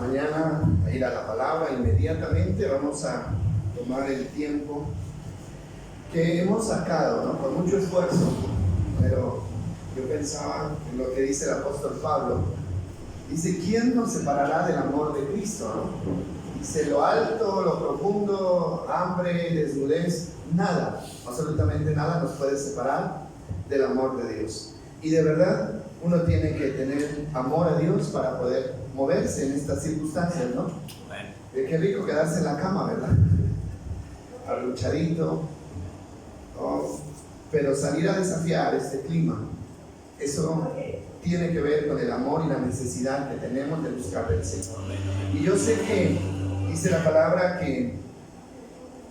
mañana a ir a la palabra inmediatamente. Vamos a tomar el tiempo que hemos sacado, ¿no? Con mucho esfuerzo, pero yo pensaba en lo que dice el apóstol Pablo. Dice: ¿quién nos separará del amor de Cristo, ¿no? Dice: lo alto, lo profundo, hambre, desnudez, nada, absolutamente nada nos puede separar del amor de Dios. Y de verdad, uno tiene que tener amor a Dios para poder moverse en estas circunstancias, ¿no? Qué rico quedarse en la cama, ¿verdad? Arruchadito, ¿no? Pero salir a desafiar este clima, eso tiene que ver con el amor y la necesidad que tenemos de buscar del Señor. Y yo sé que dice la palabra que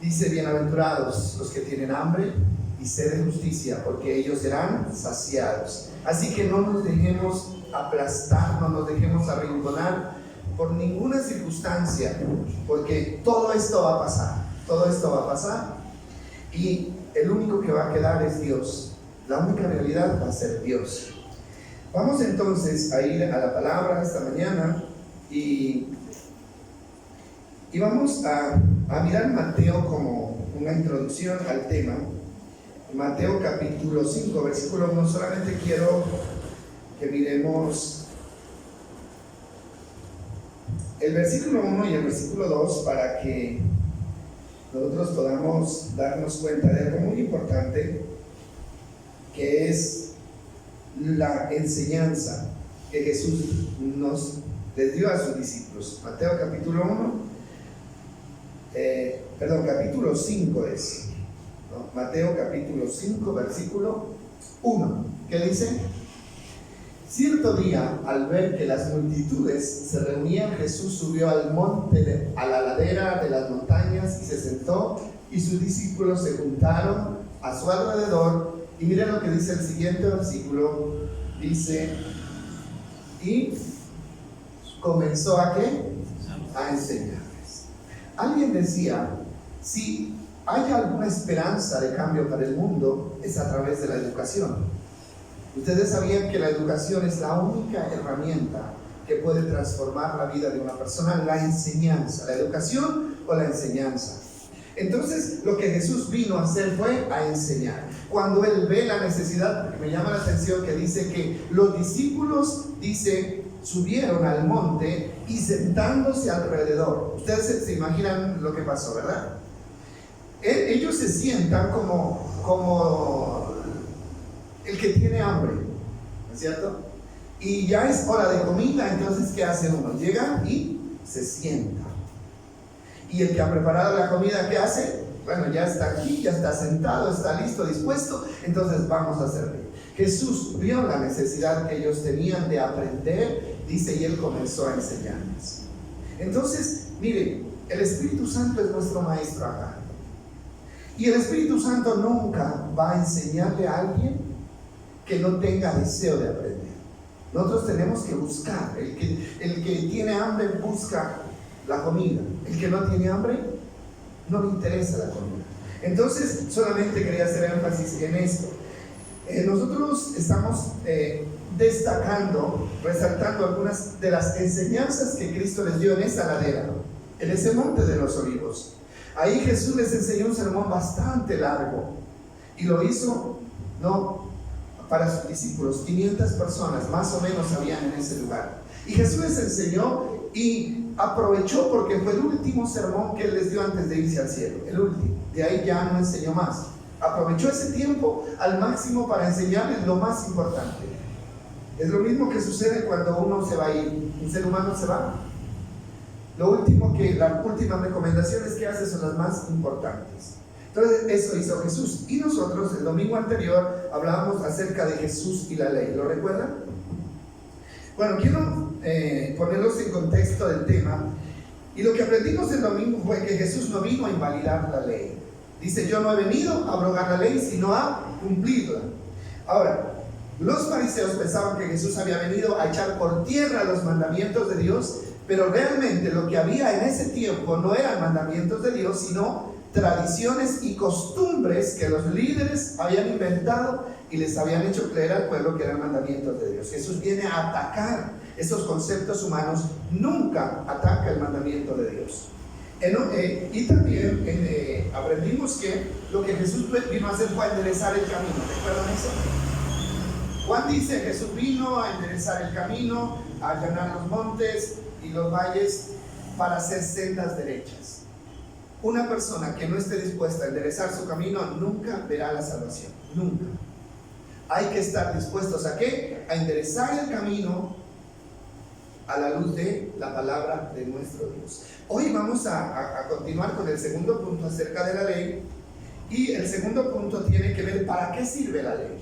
dice: bienaventurados los que tienen hambre y sed de justicia, porque ellos serán saciados. Así que no nos dejemos aplastar, no nos dejemos arrinconar por ninguna circunstancia, porque todo esto va a pasar, y el único que va a quedar es Dios. La única realidad va a ser Dios. Vamos entonces a ir a la palabra esta mañana y vamos a mirar Mateo como una introducción al tema. Mateo capítulo 5, versículo 1. Solamente quiero que miremos el versículo 1 y el versículo 2 para que nosotros podamos darnos cuenta de algo muy importante, que es la enseñanza que Jesús les dio a sus discípulos. Mateo capítulo 1, capítulo 5 es, ¿no? Mateo capítulo 5, versículo 1, ¿qué dice? Cierto día, al ver que las multitudes se reunían, Jesús subió al monte, a la ladera de las montañas, y se sentó, y sus discípulos se juntaron a su alrededor. Y miren lo que dice el siguiente versículo. Dice: y comenzó ¿a qué? A enseñarles. Alguien decía: si hay alguna esperanza de cambio para el mundo, es a través de la educación. Ustedes sabían que la educación es la única herramienta que puede transformar la vida de una persona. La enseñanza, la educación o la enseñanza. Entonces, lo que Jesús vino a hacer fue a enseñar. Cuando Él ve la necesidad, porque me llama la atención que dice que los discípulos, subieron al monte y sentándose alrededor. Ustedes se imaginan lo que pasó, ¿verdad? Ellos se sientan como el que tiene hambre, ¿no es cierto? Y ya es hora de comida, entonces ¿qué hace uno? Llega y se sienta. Y el que ha preparado la comida, ¿qué hace? Bueno, ya está aquí, ya está sentado, está listo, dispuesto, entonces vamos a servir. Jesús vio la necesidad que ellos tenían de aprender, dice, y Él comenzó a enseñarles. Entonces, miren, el Espíritu Santo es nuestro maestro acá. Y el Espíritu Santo nunca va a enseñarle a alguien que no tenga deseo de aprender. Nosotros tenemos que buscar. El que tiene hambre busca la comida. El que no tiene hambre no le interesa la comida. Entonces, solamente quería hacer énfasis en esto. Nosotros estamos destacando, resaltando algunas de las enseñanzas que Cristo les dio en esa ladera, en ese monte de los olivos. Ahí Jesús les enseñó un sermón bastante largo, y lo hizo, ¿no?, para sus discípulos. 500 personas más o menos habían en ese lugar, y Jesús les enseñó y aprovechó, porque fue el último sermón que Él les dio antes de irse al cielo, el último. De ahí ya no enseñó más. Aprovechó ese tiempo al máximo para enseñarles lo más importante. Es lo mismo que sucede cuando uno se va a ir. Un ser humano se va. Las últimas recomendaciones que hace son las más importantes. Entonces, eso hizo Jesús. Y nosotros, el domingo anterior, hablábamos acerca de Jesús y la ley. ¿Lo recuerdan? Bueno, quiero ponerlos en contexto del tema. Y lo que aprendimos el domingo fue que Jesús no vino a invalidar la ley. Dice: yo no he venido a abrogar la ley, sino a cumplirla. Ahora, los fariseos pensaban que Jesús había venido a echar por tierra los mandamientos de Dios, pero realmente lo que había en ese tiempo no eran mandamientos de Dios, sino tradiciones y costumbres que los líderes habían inventado y les habían hecho creer al pueblo que eran mandamientos de Dios. Jesús viene a atacar esos conceptos humanos, nunca ataca el mandamiento de Dios. Y también aprendimos que lo que Jesús vino a hacer fue a enderezar el camino. ¿Recuerdan eso? Juan dice: Jesús vino a enderezar el camino, a allanar los montes y los valles para hacer sendas derechas. Una persona que no esté dispuesta a enderezar su camino nunca verá la salvación, nunca. Hay que estar dispuestos ¿a qué? A enderezar el camino a la luz de la palabra de nuestro Dios. Hoy vamos a continuar con el segundo punto acerca de la ley, y el segundo punto tiene que ver para qué sirve la ley.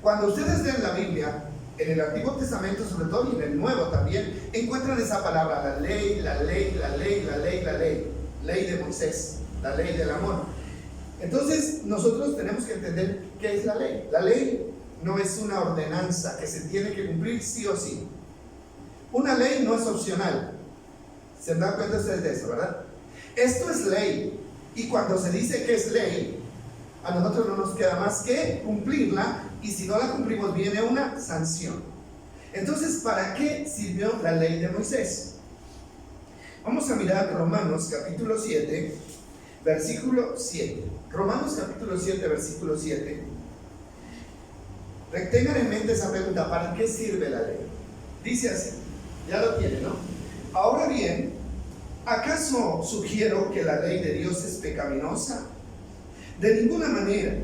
Cuando ustedes leen la Biblia, en el Antiguo Testamento sobre todo y en el Nuevo también, encuentran esa palabra, la ley, la ley, la ley, la ley, la ley, ley de Moisés, la ley del amor. Entonces nosotros tenemos que entender qué es la ley. La ley no es una ordenanza que se tiene que cumplir sí o sí. Una ley no es opcional. ¿Se dan cuenta ustedes de eso, verdad? Esto es ley, y cuando se dice que es ley, a nosotros no nos queda más que cumplirla, y si no la cumplimos viene una sanción. Entonces, ¿para qué sirvió la ley de Moisés? Vamos a mirar Romanos capítulo 7, versículo 7. Romanos capítulo 7, versículo 7. Tengan en mente esa pregunta: ¿para qué sirve la ley? Dice así, ya lo tienen, ¿no? Ahora bien, ¿acaso sugiero que la ley de Dios es pecaminosa? De ninguna manera.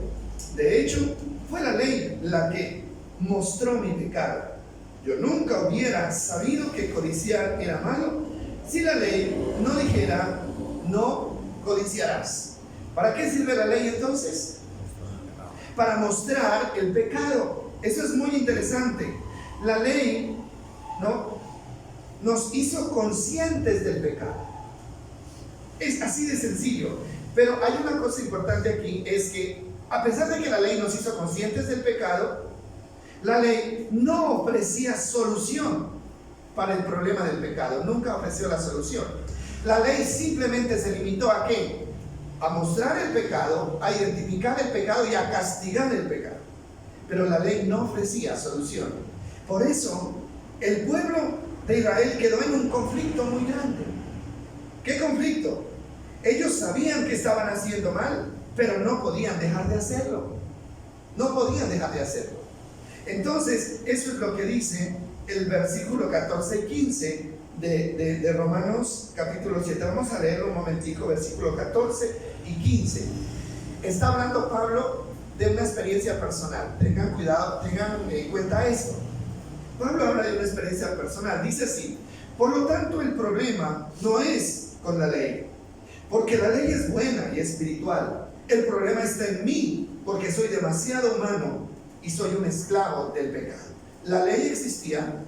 De hecho, fue la ley la que mostró mi pecado. Yo nunca hubiera sabido que codiciar era malo si la ley no dijera: no codiciarás. ¿Para qué sirve la ley entonces? Para mostrar el pecado. Eso es muy interesante. La ley, ¿no?, nos hizo conscientes del pecado. Es así de sencillo. Pero hay una cosa importante aquí, es que a pesar de que la ley nos hizo conscientes del pecado, la ley no ofrecía solución para el problema del pecado. Nunca ofreció la solución. La ley simplemente se limitó ¿a qué? A mostrar el pecado, a identificar el pecado y a castigar el pecado. Pero la ley no ofrecía solución. Por eso el pueblo de Israel quedó en un conflicto muy grande. ¿Qué conflicto? Ellos sabían que estaban haciendo mal, pero no podían dejar de hacerlo. No podían dejar de hacerlo. Entonces, eso es lo que dice el versículo 14 y 15 de Romanos capítulo 7. Vamos a leerlo un momentico, versículo 14 y 15. Está hablando Pablo de una experiencia personal. Tengan cuidado, tengan en cuenta esto. Pablo habla de una experiencia personal. Dice así: por lo tanto, el problema no es con la ley, porque la ley es buena y espiritual. El problema está en mí, porque soy demasiado humano y soy un esclavo del pecado. La ley existía,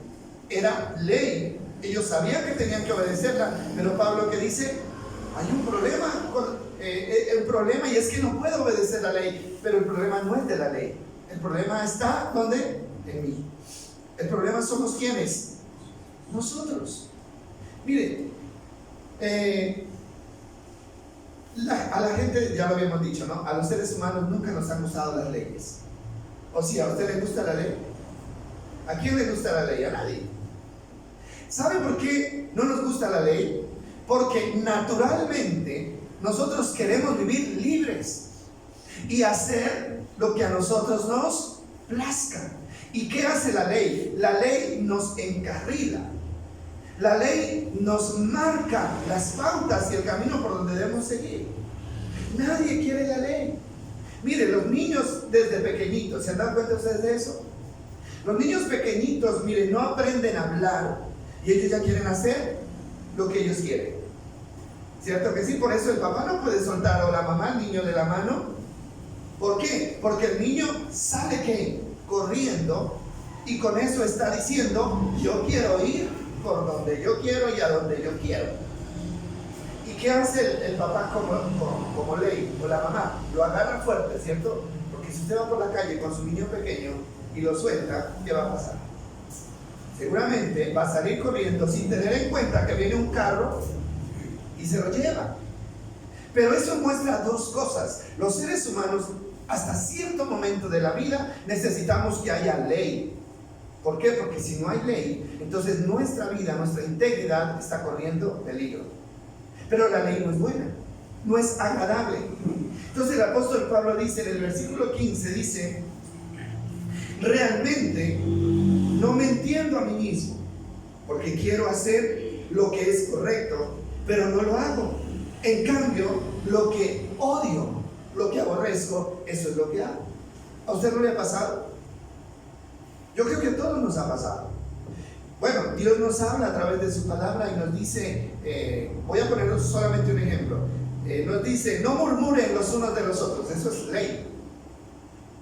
era ley. Ellos sabían que tenían que obedecerla, pero Pablo, ¿qué dice? Hay un problema y es que no puedo obedecer la ley. Pero el problema no es de la ley. El problema está, ¿dónde? En mí. El problema somos ¿quiénes? Nosotros. Mire, a la gente, ya lo habíamos dicho, ¿no? A los seres humanos nunca nos han gustado las leyes. O sea, ¿a usted le gusta la ley? ¿A quién le gusta la ley? A nadie. ¿Sabe por qué no nos gusta la ley? Porque naturalmente nosotros queremos vivir libres y hacer lo que a nosotros nos plazca. ¿Y qué hace la ley? La ley nos encarrila. La ley nos marca las pautas y el camino por donde debemos seguir. Nadie quiere la ley. Mire, los niños desde pequeñitos, ¿se han dado cuenta ustedes de eso? Los niños pequeñitos, mire, no aprenden a hablar y ellos ya quieren hacer lo que ellos quieren. ¿Cierto que sí? Por eso el papá no puede soltar o la mamá al niño de la mano. ¿Por qué? Porque el niño sale ¿qué? Corriendo, y con eso está diciendo: yo quiero ir por donde yo quiero y a donde yo quiero. ¿Y qué hace el papá como ley, o la mamá? Lo agarra fuerte, ¿cierto? Porque si usted va por la calle con su niño pequeño y lo suelta, ¿qué va a pasar? Seguramente va a salir corriendo sin tener en cuenta que viene un carro y se lo lleva. Pero eso muestra dos cosas. Los seres humanos, hasta cierto momento de la vida, necesitamos que haya ley. ¿Por qué? Porque si no hay ley, entonces nuestra vida, nuestra integridad está corriendo peligro. Pero la ley no es buena, no es agradable. Entonces el apóstol Pablo dice en el versículo 15, dice: realmente no me entiendo a mí mismo, porque quiero hacer lo que es correcto, pero no lo hago. En cambio, lo que odio, lo que aborrezco, eso es lo que hago. ¿A usted no le ha pasado? Yo creo que a todos nos ha pasado. Bueno, Dios nos habla a través de su palabra y nos dice, voy a poner solamente un ejemplo, nos dice: no murmuren los unos de los otros. Eso es ley.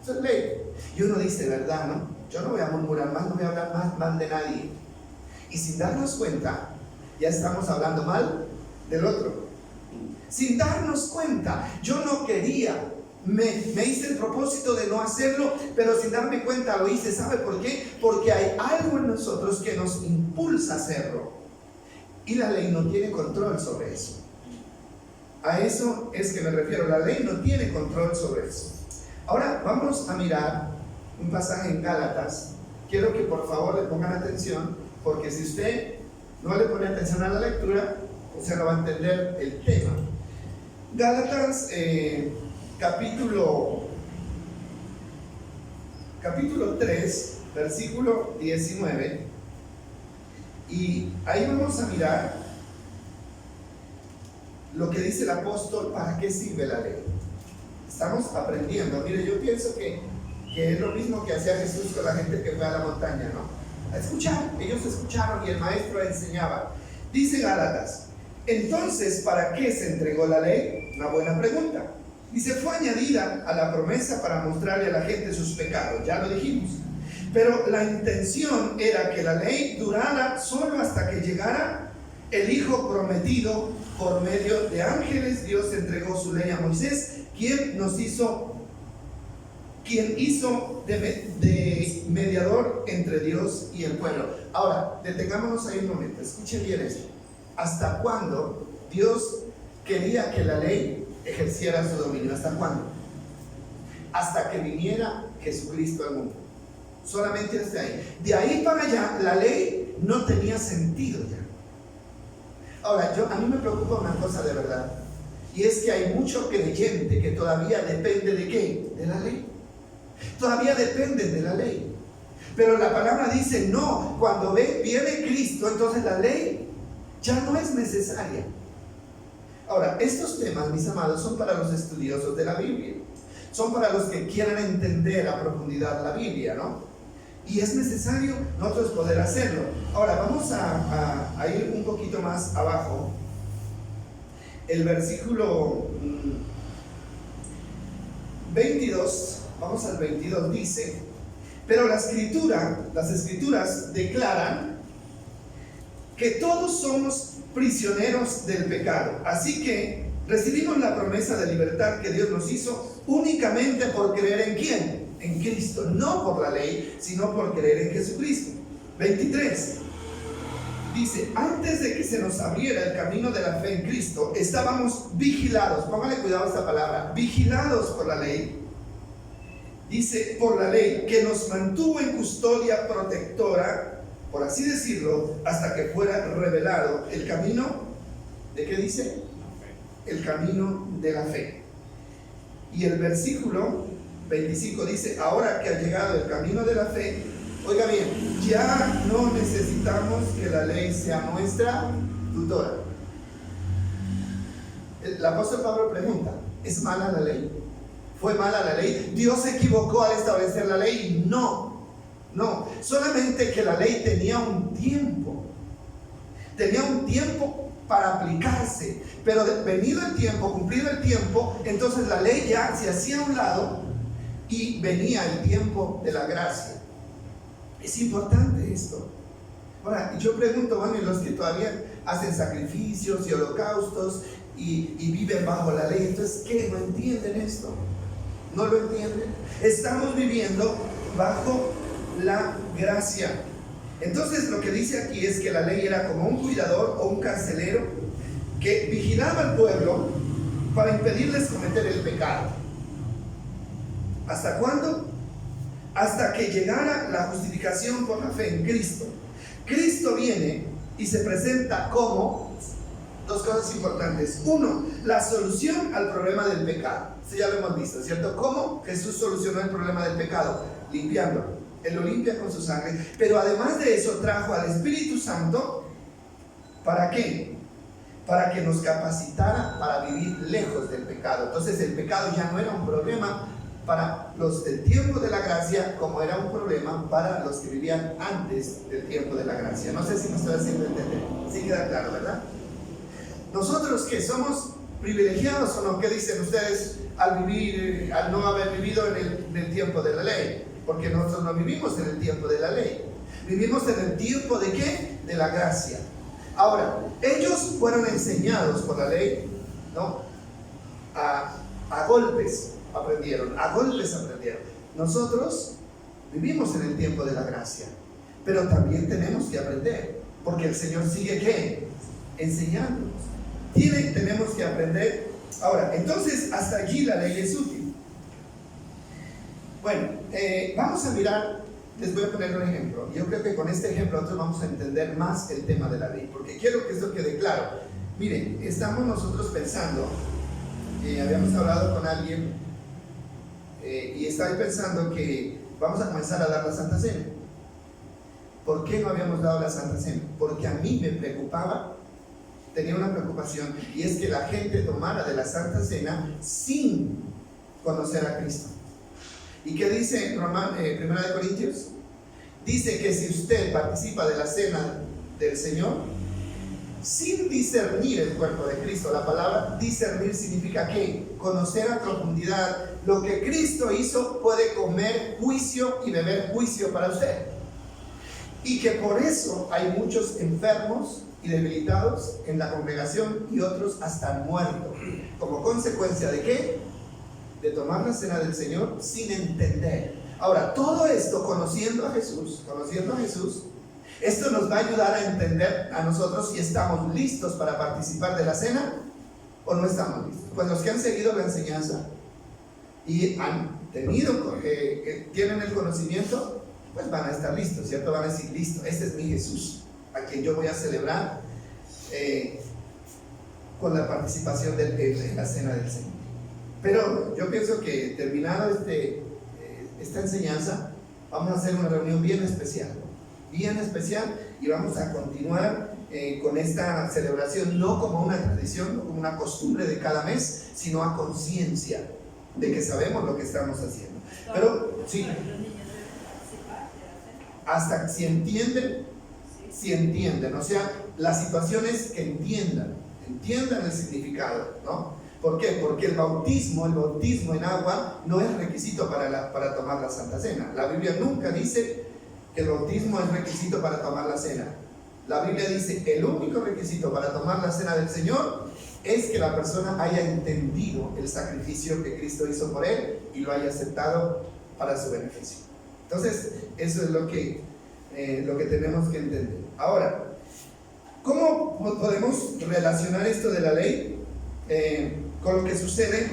Eso es ley. Y uno dice: ¿verdad, no? Yo no voy a murmurar más, no voy a hablar más mal de nadie. Y sin darnos cuenta, ya estamos hablando mal del otro. Sin darnos cuenta. Yo no quería, me hice el propósito de no hacerlo, pero sin darme cuenta lo hice. ¿Sabe por qué? Porque hay algo en nosotros que nos impulsa a hacerlo, y la ley no tiene control sobre eso. A eso es que me refiero. La ley no tiene control sobre eso. Ahora vamos a mirar un pasaje en Gálatas. Quiero que por favor le pongan atención, porque si usted no le pone atención a la lectura, usted no va a entender el tema. Gálatas capítulo 3, versículo 19, y ahí vamos a mirar lo que dice el apóstol. ¿Para qué sirve la ley? Estamos aprendiendo. Mire, yo pienso que es lo mismo que hacía Jesús con la gente que fue a la montaña, ¿no? A escuchar. Ellos escucharon y el maestro enseñaba. Dice Gálatas: entonces, ¿para qué se entregó la ley? Una buena pregunta. Dice: fue añadida a la promesa para mostrarle a la gente sus pecados, ya lo dijimos. Pero la intención era que la ley durara solo hasta que llegara el Hijo prometido. Por medio de ángeles, Dios entregó su ley a Moisés, quien hizo de mediador entre Dios y el pueblo. Ahora, detengámonos ahí un momento, escuchen bien esto. ¿Hasta cuándo Dios quería que la ley ejerciera su dominio? ¿Hasta cuándo? Hasta que viniera Jesucristo al mundo. Solamente hasta ahí. De ahí para allá, la ley no tenía sentido ya. Ahora, a mí me preocupa una cosa de verdad, y es que hay mucho creyente que todavía depende ¿de qué? De la ley. Todavía dependen de la ley. Pero la palabra dice: no, cuando viene Cristo, entonces la ley ya no es necesaria. Ahora, estos temas, mis amados, son para los estudiosos de la Biblia. Son para los que quieran entender a profundidad la Biblia, ¿no? Y es necesario nosotros poder hacerlo. Ahora, vamos a ir un poquito más abajo. El versículo 22, vamos al 22, dice: pero las escrituras declaran que todos somos prisioneros del pecado. Así que recibimos la promesa de libertad que Dios nos hizo únicamente por creer en ¿quién? En Cristo. No por la ley, sino por creer en Jesucristo. 23. Dice: antes de que se nos abriera el camino de la fe en Cristo, estábamos vigilados. Póngale cuidado a esta palabra. Vigilados por la ley. Dice: por la ley, que nos mantuvo en custodia protectora, por así decirlo, hasta que fuera revelado el camino. ¿De qué dice? El camino de la fe. Y el versículo 25 dice: ahora que ha llegado el camino de la fe, oiga bien, ya no necesitamos que la ley sea nuestra tutora. El apóstol Pablo pregunta: ¿es mala la ley? ¿Fue mala la ley? ¿Dios se equivocó al establecer la ley? No, solamente que la ley tenía un tiempo para aplicarse, pero venido el tiempo, cumplido el tiempo, entonces la ley ya se hacía a un lado y venía el tiempo de la gracia. Es importante esto. Ahora, yo pregunto, bueno, y los que todavía hacen sacrificios y holocaustos y viven bajo la ley, entonces, ¿qué? ¿No entienden esto? ¿No lo entienden? Estamos viviendo bajo la gracia. Entonces, lo que dice aquí es que la ley era como un cuidador o un carcelero que vigilaba al pueblo para impedirles cometer el pecado. ¿Hasta cuándo? hasta que llegara la justificación por la fe en Cristo. Cristo viene y se presenta como dos cosas importantes. Uno, la solución al problema del pecado. Eso ya lo hemos visto, ¿cierto? ¿Cómo Jesús solucionó el problema del pecado? Limpiándolo. Él lo limpia con su sangre. Pero además de eso, trajo al Espíritu Santo. ¿Para qué? Para que nos capacitara para vivir lejos del pecado. Entonces el pecado ya no era un problema para los del tiempo de la gracia, como era un problema para los que vivían antes del tiempo de la gracia. No sé si me estoy haciendo entender. Sí queda claro, ¿verdad? Nosotros que somos privilegiados o no, ¿qué dicen ustedes al no haber vivido en el tiempo de la ley? Porque nosotros no vivimos en el tiempo de la ley. Vivimos en el tiempo ¿de qué? De la gracia. Ahora, ellos fueron enseñados por la ley, ¿no? A golpes aprendieron. Nosotros vivimos en el tiempo de la gracia, pero también tenemos que aprender, porque el Señor sigue ¿qué? Enseñándonos. Tenemos que aprender. Ahora, entonces, hasta allí la ley es útil. Bueno, vamos a mirar, les voy a poner un ejemplo. Yo creo que con este ejemplo nosotros vamos a entender más el tema de la ley, porque quiero que esto quede claro. Miren, estamos nosotros pensando, habíamos hablado con alguien y estaba pensando que vamos a comenzar a dar la Santa Cena. ¿Por qué no habíamos dado la Santa Cena? Porque a mí me preocupaba, tenía una preocupación, y es que la gente tomara de la Santa Cena sin conocer a Cristo. ¿Y qué dice en 1 Corintios? Dice que si usted participa de la cena del Señor sin discernir el cuerpo de Cristo, la palabra discernir significa ¿qué? Conocer a profundidad lo que Cristo hizo, puede comer juicio y beber juicio para usted. Y que por eso hay muchos enfermos y debilitados en la congregación y otros hasta han muerto. ¿Como consecuencia de qué? De tomar la cena del Señor sin entender. Ahora, todo esto conociendo a Jesús, esto nos va a ayudar a entender a nosotros si estamos listos para participar de la cena o no estamos listos. Pues los que han seguido la enseñanza y han tenido, tienen el conocimiento, pues van a estar listos, ¿cierto? Van a decir, listo, este es mi Jesús, a quien yo voy a celebrar con la participación de la cena del Señor. Pero yo pienso que terminado esta enseñanza, vamos a hacer una reunión bien especial, y vamos a continuar con esta celebración, no como una tradición, no como una costumbre de cada mes, sino a conciencia de que sabemos lo que estamos haciendo. Pero sí, hasta si entienden, o sea, las situaciones que entiendan el significado, ¿no? ¿Por qué? Porque el bautismo en agua no es requisito para tomar la Santa Cena. La Biblia nunca dice que el bautismo es requisito para tomar la cena. La Biblia dice que el único requisito para tomar la cena del Señor es que la persona haya entendido el sacrificio que Cristo hizo por él y lo haya aceptado para su beneficio. Entonces, eso es lo que tenemos que entender. Ahora, ¿cómo podemos relacionar esto de la ley con lo que sucede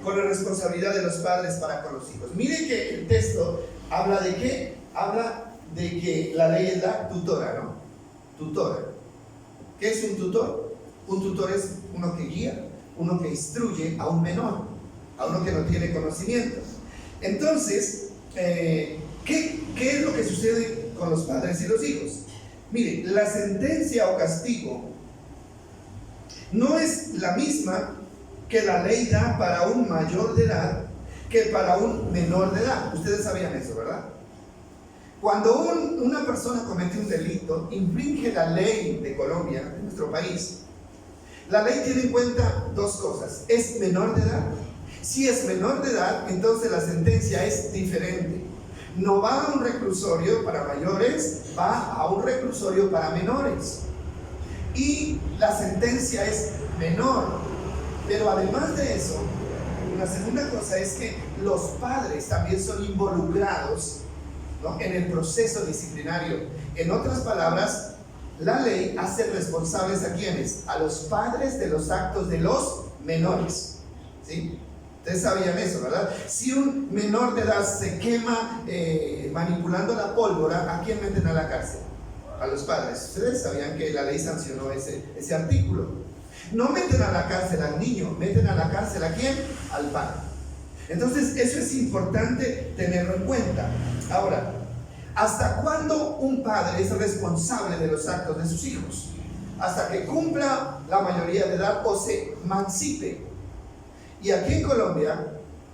con la responsabilidad de los padres para con los hijos? Mire que el texto habla de qué? Habla de que la ley es la tutora, ¿no? Tutora. ¿Qué es un tutor? Un tutor es uno que guía, uno que instruye a un menor, a uno que no tiene conocimientos. Entonces, ¿qué es lo que sucede con los padres y los hijos? Mire, la sentencia o castigo no es la misma que la ley da para un mayor de edad que para un menor de edad. Ustedes sabían eso, ¿verdad? Cuando una persona comete un delito, infringe la ley de Colombia, de nuestro país, la ley tiene en cuenta dos cosas. ¿Es menor de edad? Si es menor de edad, entonces la sentencia es diferente. No va a un reclusorio para mayores, va a un reclusorio para menores. Y la sentencia es menor. Pero además de eso, una segunda cosa es que los padres también son involucrados, ¿no?, en el proceso disciplinario. En otras palabras, la ley hace responsables a quienes, a los padres de los actos de los menores, ¿sí? Ustedes sabían eso, ¿verdad? Si un menor de edad se quema manipulando la pólvora, ¿a quién meten a la cárcel? A los padres. Ustedes sabían que la ley sancionó ese artículo. No meten a la cárcel al niño, meten a la cárcel ¿a quién? Al padre. Entonces eso es importante tenerlo en cuenta. Ahora, ¿hasta cuándo un padre es responsable de los actos de sus hijos? Hasta que cumpla la mayoría de edad o se emancipe. Y aquí en Colombia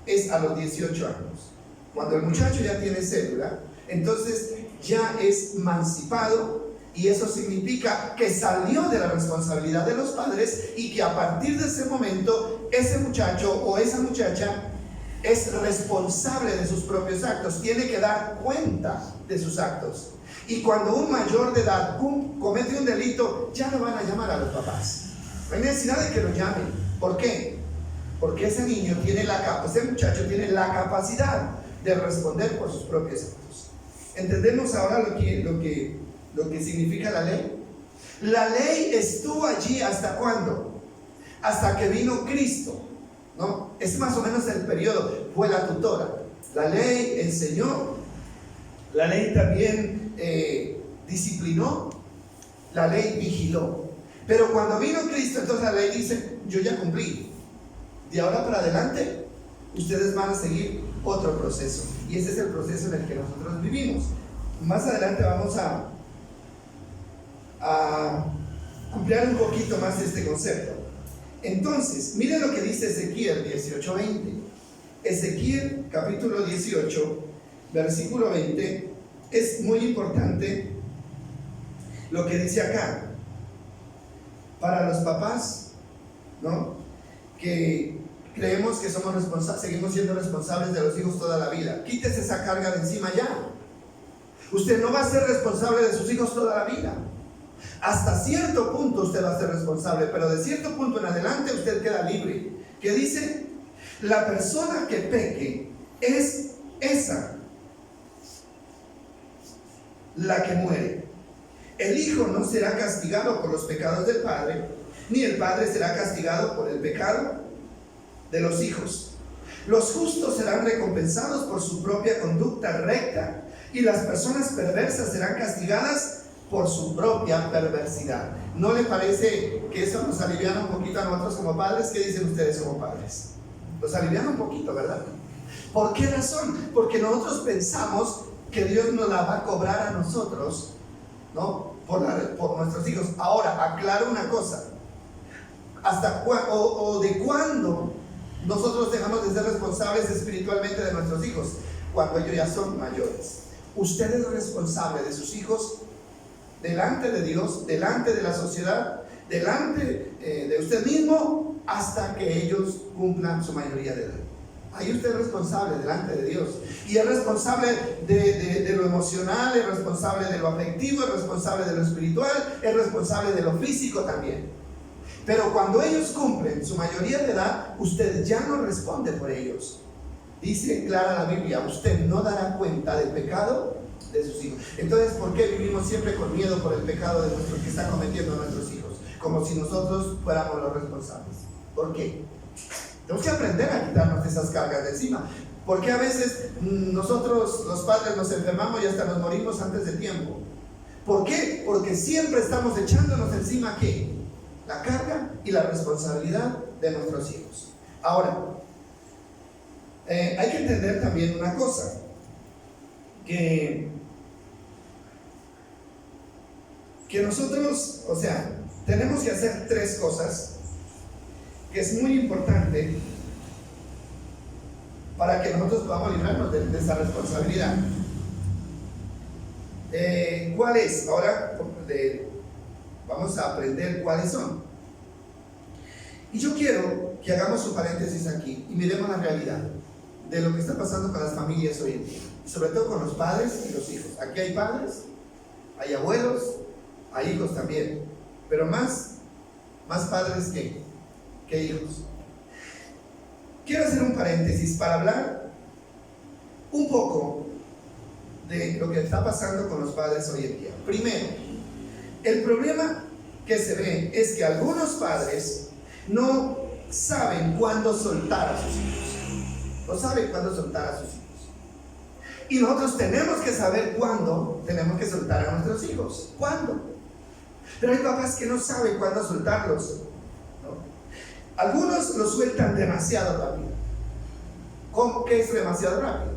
es a los 18 años. Cuando el muchacho ya tiene cédula, entonces ya es emancipado, y eso significa que salió de la responsabilidad de los padres y que a partir de ese momento ese muchacho o esa muchacha es responsable de sus propios actos, tiene que dar cuenta de sus actos. Y cuando un mayor de edad comete un delito, ya no van a llamar a los papás. No hay necesidad de que lo llamen. ¿Por qué? Porque ese niño ese muchacho tiene la capacidad de responder por sus propios actos. ¿Entendemos ahora lo que significa la ley? La ley estuvo allí ¿hasta cuándo? Hasta que vino Cristo, ¿no? Es más o menos el periodo, fue la tutora. La ley enseñó, la ley también disciplinó, la ley vigiló. Pero cuando vino Cristo, entonces la ley dice, yo ya cumplí. De ahora para adelante, ustedes van a seguir otro proceso. Y ese es el proceso en el que nosotros vivimos. Más adelante vamos a ampliar un poquito más este concepto. Entonces, miren lo que dice Ezequiel 18:20. Ezequiel capítulo 18, versículo 20, es muy importante lo que dice acá. Para los papás, ¿no? Que creemos que somos seguimos siendo responsables de los hijos toda la vida. Quítese esa carga de encima ya. Usted no va a ser responsable de sus hijos toda la vida. Hasta cierto punto usted va a ser responsable, pero de cierto punto en adelante usted queda libre. ¿Qué dice? La persona que peque es esa la que muere. El hijo no será castigado por los pecados del padre, ni el padre será castigado por el pecado de los hijos. Los justos serán recompensados por su propia conducta recta, y las personas perversas serán castigadas por su propia perversidad. ¿No le parece que eso nos aliviana un poquito a nosotros como padres? ¿Qué dicen ustedes como padres? Nos aliviana un poquito, ¿verdad? ¿Por qué razón? Porque nosotros pensamos que Dios nos la va a cobrar a nosotros, ¿no? Por nuestros hijos. Ahora, aclaro una cosa. ¿De cuándo nosotros dejamos de ser responsables espiritualmente de nuestros hijos? Cuando ellos ya son mayores. Usted es responsable de sus hijos delante de Dios, delante de la sociedad, delante de usted mismo, hasta que ellos cumplan su mayoría de edad. Ahí usted es responsable delante de Dios. Y es responsable de lo emocional, es responsable de lo afectivo, es responsable de lo espiritual, es responsable de lo físico también. Pero cuando ellos cumplen su mayoría de edad, usted ya no responde por ellos. Dice clara la Biblia, usted no dará cuenta del pecado de sus hijos. Entonces, ¿por qué vivimos siempre con miedo por el pecado de nuestros que están cometiendo nuestros hijos? Como si nosotros fuéramos los responsables. ¿Por qué? Tenemos que aprender a quitarnos esas cargas de encima. Porque a veces nosotros, los padres, nos enfermamos y hasta nos morimos antes de tiempo. ¿Por qué? Porque siempre estamos echándonos encima ¿qué? La carga y la responsabilidad de nuestros hijos. Ahora, hay que entender también una cosa, que nosotros, tenemos que hacer tres cosas que es muy importante para que nosotros podamos librarnos de esa responsabilidad. ¿Cuál es? Ahora vamos a aprender cuáles son. Y yo quiero que hagamos un paréntesis aquí y miremos la realidad de lo que está pasando con las familias hoy en día, sobre todo con los padres y los hijos. Aquí hay padres, hay abuelos, hay hijos también, pero más padres que hijos. Quiero hacer un paréntesis para hablar un poco de lo que está pasando con los padres hoy en día. Primero, el problema que se ve es que algunos padres no saben cuándo soltar a sus hijos. no sabe cuándo soltar a sus hijos. Y nosotros tenemos que saber cuándo tenemos que soltar a nuestros hijos. ¿Cuándo? Pero hay papás que no saben cuándo soltarlos, ¿no? Algunos los sueltan demasiado rápido. ¿Cómo que es demasiado rápido?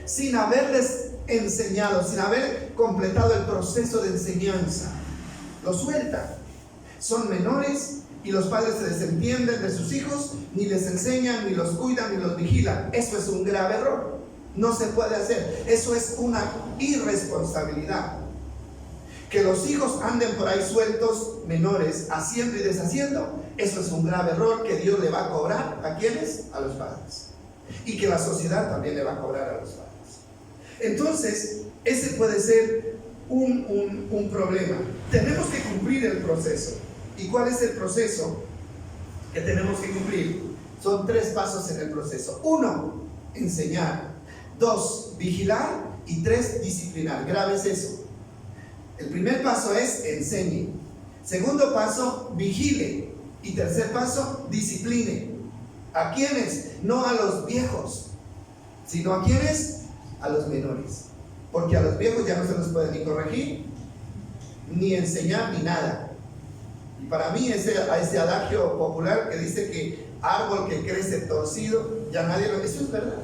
Sin haberles enseñado, sin haber completado el proceso de enseñanza. Los sueltan. Son menores y los padres se desentienden de sus hijos, ni les enseñan, ni los cuidan, ni los vigilan. Eso es un grave error. No se puede hacer. Eso es una irresponsabilidad. Que los hijos anden por ahí sueltos, menores, haciendo y deshaciendo, eso es un grave error que Dios le va a cobrar. ¿A quiénes? A los padres. Y que la sociedad también le va a cobrar a los padres. Entonces, ese puede ser un problema. Tenemos que cumplir el proceso. ¿Y cuál es el proceso que tenemos que cumplir? Son 3 pasos en el proceso. 1, enseñar. 2, vigilar. Y 3, disciplinar. Grave es eso. El primer paso es enseñe. Segundo paso, vigile. Y tercer paso, discipline. ¿A quiénes? No a los viejos, sino a quiénes? A los menores. Porque a los viejos ya no se los puede ni corregir, ni enseñar, ni nada. Y para mí ese adagio popular que dice que árbol que crece torcido, ya nadie lo... Eso es verdad.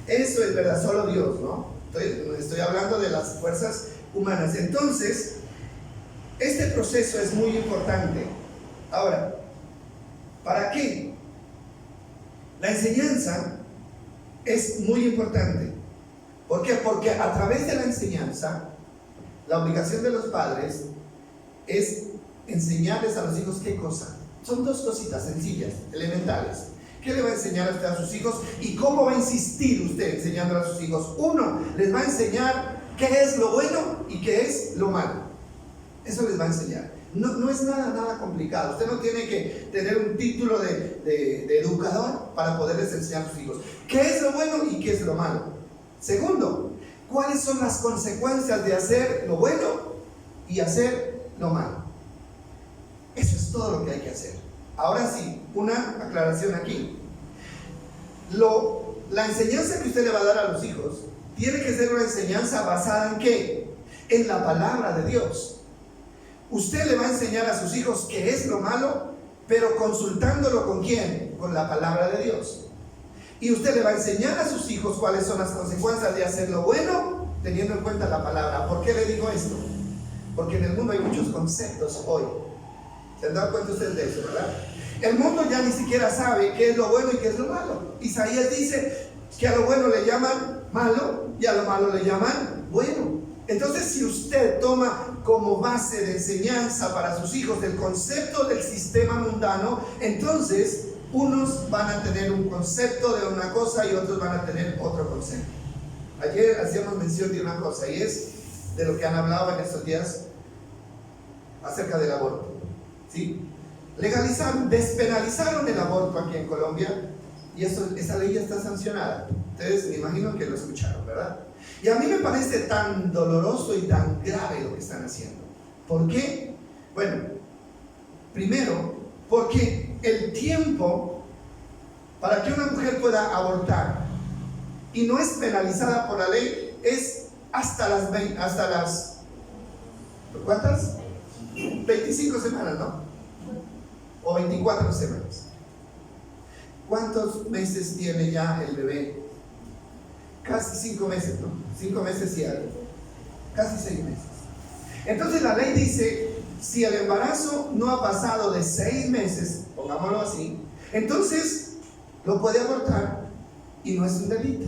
Eso es verdad, solo Dios, ¿no? Estoy hablando de las fuerzas humanas. Entonces, este proceso es muy importante. Ahora, ¿para qué? La enseñanza es muy importante. ¿Por qué? Porque a través de la enseñanza, la obligación de los padres es enseñarles a los hijos ¿qué cosa? Son 2 cositas sencillas, elementales. ¿Qué le va a enseñar a usted a sus hijos? ¿Y cómo va a insistir usted enseñándole a sus hijos? 1, les va a enseñar qué es lo bueno y qué es lo malo. Eso les va a enseñar. No es nada complicado. Usted no tiene que tener un título de educador para poderles enseñar a sus hijos qué es lo bueno y qué es lo malo. Segundo, cuáles son las consecuencias de hacer lo bueno y hacer lo malo. Eso es todo lo que hay que hacer. Ahora sí, una aclaración aquí. La enseñanza que usted le va a dar a los hijos tiene que ser una enseñanza basada ¿en qué? En la palabra de Dios. Usted le va a enseñar a sus hijos qué es lo malo, pero consultándolo ¿con quién? Con la palabra de Dios. Y usted le va a enseñar a sus hijos cuáles son las consecuencias de hacer lo bueno, teniendo en cuenta la palabra. ¿Por qué le digo esto? Porque en el mundo hay muchos conceptos hoy. ¿Se han dado cuenta ustedes de eso, verdad? El mundo ya ni siquiera sabe qué es lo bueno y qué es lo malo. Isaías dice que a lo bueno le llaman malo y a lo malo le llaman bueno. Entonces, si usted toma como base de enseñanza para sus hijos el concepto del sistema mundano, entonces unos van a tener un concepto de una cosa y otros van a tener otro concepto. Ayer hacíamos mención de una cosa y es de lo que han hablado en estos días acerca del aborto. ¿Sí? Despenalizaron el aborto aquí en Colombia y esa ley ya está sancionada. Ustedes me imagino que lo escucharon, ¿verdad? Y a mí me parece tan doloroso y tan grave lo que están haciendo. ¿Por qué? Bueno, primero, porque el tiempo para que una mujer pueda abortar y no es penalizada por la ley es hasta las ¿cuántas? 25 semanas, ¿no? O 24 semanas. ¿Cuántos meses tiene ya el bebé? Casi 5 meses, ¿no? 5 meses y algo. Casi 6 meses. Entonces la ley dice, si el embarazo no ha pasado de 6 meses, pongámoslo así, entonces lo puede abortar y no es un delito.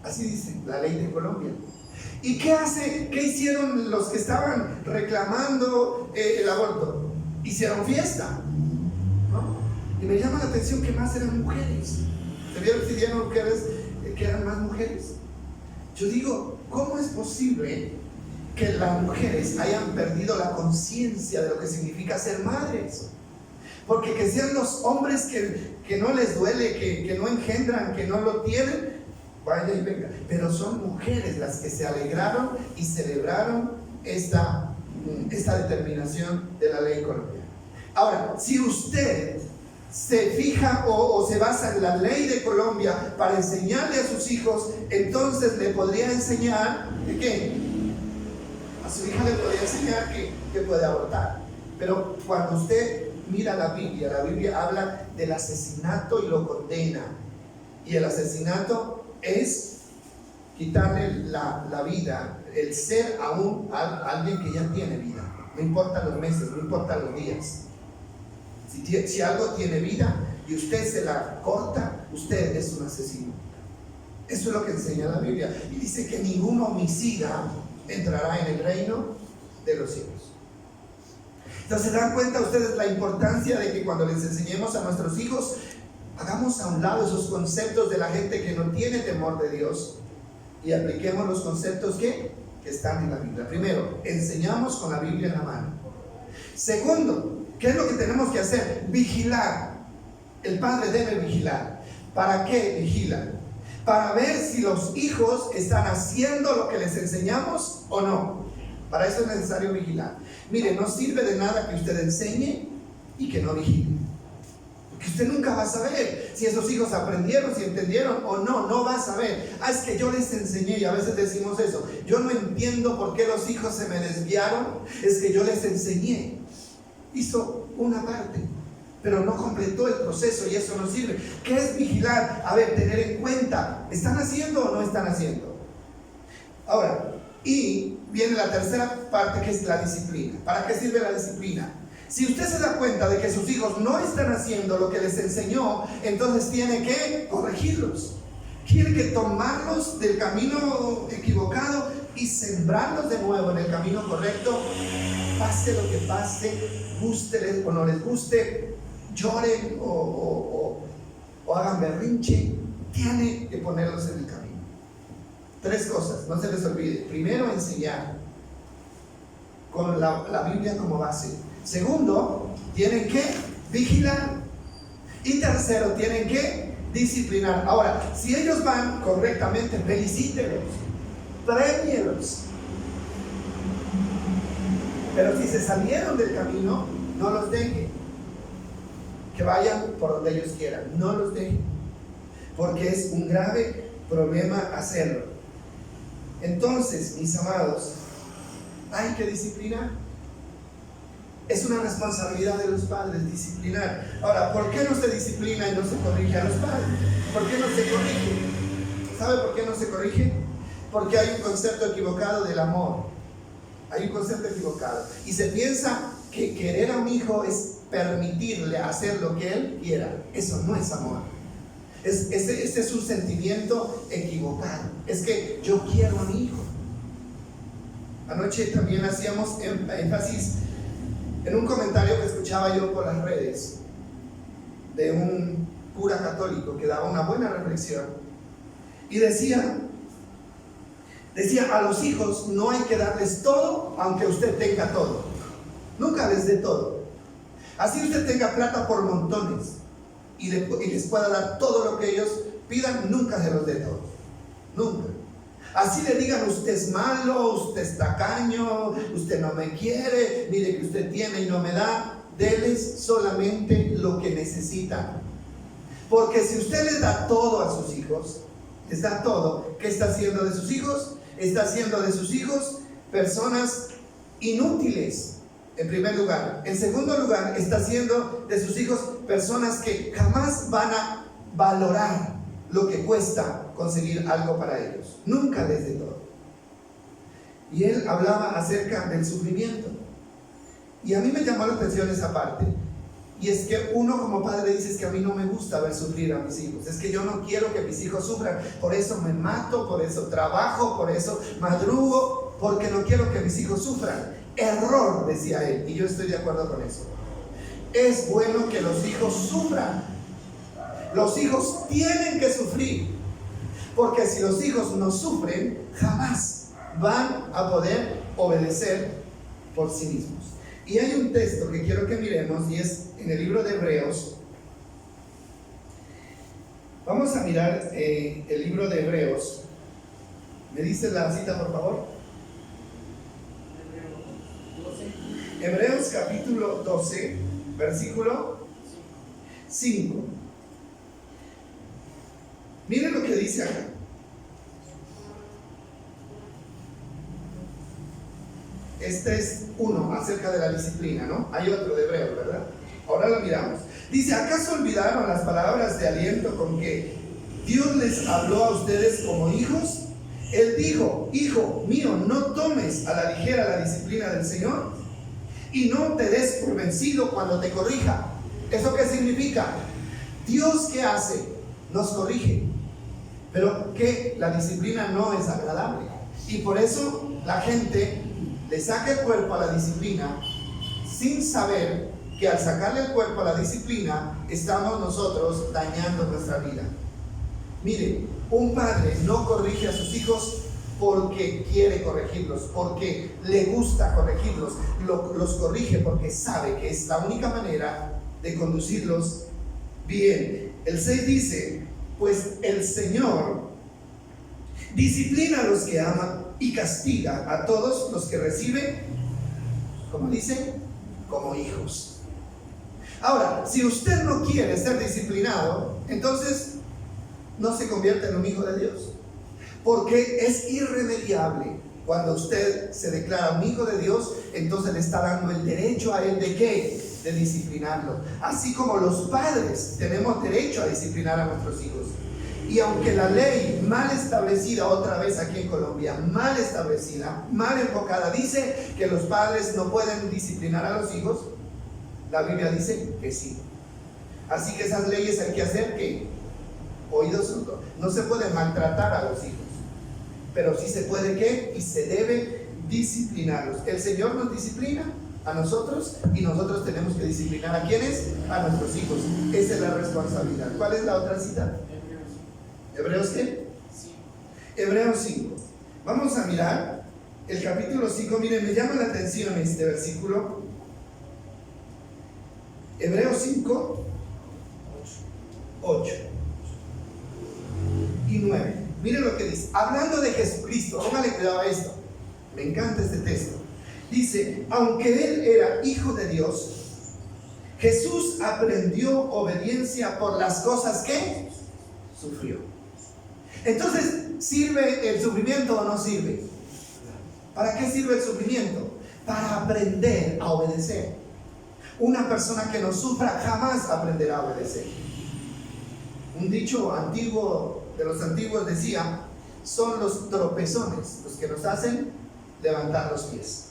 Así dice la ley de Colombia. ¿Y qué hicieron los que estaban reclamando el aborto? Hicieron fiesta, ¿no? Y me llama la atención que más eran mujeres. ¿Se vieron si eran mujeres que eran más mujeres? Yo digo, ¿cómo es posible que las mujeres hayan perdido la conciencia de lo que significa ser madres? Porque que sean los hombres que no les duele, que no engendran, que no lo tienen, vaya y venga. Pero son mujeres las que se alegraron y celebraron esta determinación de la ley colombiana. Ahora, si usted se fija o se basa en la ley de Colombia para enseñarle a sus hijos, entonces le podría enseñar ¿de qué? A su hija le podría enseñar que puede abortar. Pero cuando usted mira la Biblia habla del asesinato y lo condena. Y el asesinato es quitarle la vida, el ser a alguien que ya tiene vida. No importa los meses, no importa los días. Si algo tiene vida y usted se la corta, usted es un asesino. Eso es lo que enseña la Biblia. Y dice que ningún homicida entrará en el reino de los cielos. Entonces, ¿se dan cuenta ustedes la importancia de que cuando les enseñemos a nuestros hijos, hagamos a un lado esos conceptos de la gente que no tiene temor de Dios y apliquemos los conceptos que están en la Biblia? Primero, enseñamos con la Biblia en la mano. Segundo, ¿qué es lo que tenemos que hacer? Vigilar. El padre debe vigilar. ¿Para qué vigila? Para ver si los hijos están haciendo lo que les enseñamos o no. Para eso es necesario vigilar. Mire, no sirve de nada que usted enseñe y que no vigile. Porque usted nunca va a saber si esos hijos aprendieron, si entendieron o no. No va a saber. Es que yo les enseñé, y a veces decimos eso. Yo no entiendo por qué los hijos se me desviaron. Es que yo les enseñé. Hizo una parte, pero no completó el proceso, y eso no sirve. ¿Qué es vigilar? A ver, tener en cuenta, ¿están haciendo o no están haciendo? Ahora, y viene la tercera parte, que es la disciplina. ¿Para qué sirve la disciplina? Si usted se da cuenta de que sus hijos no están haciendo lo que les enseñó, entonces tiene que corregirlos. Tiene que tomarlos del camino equivocado y sembrarlos de nuevo en el camino correcto. Pase lo que pase, gústeles o no les guste, lloren o hagan berrinche, tiene que ponerlos en el camino. Tres cosas, no se les olvide. Primero, enseñar con la Biblia como base. Segundo, tienen que vigilar. Y tercero, tienen que disciplinar. Ahora, si ellos van correctamente, felicítelos, premielos. Pero si se salieron del camino, no los dejen. Que vayan por donde ellos quieran, no los dejen. Porque es un grave problema hacerlo. Entonces, mis amados, hay que disciplinar. Es una responsabilidad de los padres disciplinar. Ahora, ¿por qué no se disciplina y no se corrige a los padres? ¿Por qué no se corrige? ¿Sabe por qué no se corrige? Porque hay un concepto equivocado del amor. Hay un concepto equivocado. Y se piensa que querer a un hijo es permitirle hacer lo que él quiera. Eso no es amor. Este es un sentimiento equivocado. Es que yo quiero a mi hijo. Anoche también hacíamos énfasis en un comentario que escuchaba yo por las redes de un cura católico que daba una buena reflexión y decía, a los hijos no hay que darles todo aunque usted tenga todo. Nunca les dé todo. Así usted tenga plata por montones y les pueda dar todo lo que ellos pidan, nunca se los dé todo. Nunca. Así le digan, usted es malo, usted es tacaño, usted no me quiere, mire que usted tiene y no me da. Deles solamente lo que necesitan. Porque si usted les da todo a sus hijos, les da todo, ¿qué está haciendo de sus hijos? Está haciendo de sus hijos personas inútiles, en primer lugar. En segundo lugar, está haciendo de sus hijos personas que jamás van a valorar lo que cuesta conseguir algo para ellos. Nunca les dé todo. Y él hablaba acerca del sufrimiento. Y a mí me llamó la atención esa parte. Y es que uno como padre dice, es que a mí no me gusta ver sufrir a mis hijos. Es que yo no quiero que mis hijos sufran. Por eso me mato, por eso trabajo, por eso madrugo, porque no quiero que mis hijos sufran. Error, decía él. Y yo estoy de acuerdo con eso. Es bueno que los hijos sufran. Los hijos tienen que sufrir. Porque si los hijos no sufren, jamás van a poder obedecer por sí mismos. Y hay un texto que quiero que miremos y es en el libro de Hebreos. Vamos a mirar el libro de Hebreos. ¿Me dice la cita, por favor? Hebreos capítulo 12, versículo 5. Miren lo que dice acá. Este es uno acerca de la disciplina, ¿no? Hay otro de Hebreos, ¿verdad? Ahora lo miramos. Dice, ¿acaso olvidaron las palabras de aliento con que Dios les habló a ustedes como hijos? Él dijo, hijo mío, no tomes a la ligera la disciplina del Señor y no te des por vencido cuando te corrija. ¿Eso qué significa? Dios, ¿qué hace? Nos corrige, pero que la disciplina no es agradable. Y por eso la gente le saca el cuerpo a la disciplina sin saber que al sacarle el cuerpo a la disciplina estamos nosotros dañando nuestra vida. Mire, un padre no corrige a sus hijos porque quiere corregirlos, porque le gusta corregirlos, los corrige porque sabe que es la única manera de conducirlos bien. El 6 dice, pues el Señor disciplina a los que ama y castiga a todos los que recibe, como dice, como hijos. Ahora, si usted no quiere ser disciplinado, entonces no se convierte en un hijo de Dios, porque es irremediable. Cuando usted se declara un hijo de Dios, entonces le está dando el derecho a él de ¿qué? De disciplinarlo. Así como los padres tenemos derecho a disciplinar a nuestros hijos. Y aunque la ley mal establecida, otra vez aquí en Colombia, mal establecida, mal enfocada, dice que los padres no pueden disciplinar a los hijos, la Biblia dice que sí. Así que esas leyes hay que hacer que, oídos sordos, no se puede maltratar a los hijos, pero sí se puede ¿qué? Y se debe disciplinarlos. El Señor nos disciplina a nosotros y nosotros tenemos que disciplinar ¿a quiénes? A nuestros hijos. Esa es la responsabilidad. ¿Cuál es la otra cita? ¿Hebreos qué? Sí. Hebreos 5. Vamos a mirar el capítulo 5. Miren, me llama la atención este versículo. Hebreos 5, 8 y 9. Miren lo que dice. Hablando de Jesucristo, póngale cuidado a esto. Me encanta este texto. Dice, aunque Él era hijo de Dios, Jesús aprendió obediencia por las cosas que sufrió. Entonces, ¿sirve el sufrimiento o no sirve? ¿Para qué sirve el sufrimiento? Para aprender a obedecer. Una persona que no sufra jamás aprenderá a obedecer. Un dicho antiguo de los antiguos decía, son los tropezones los que nos hacen levantar los pies.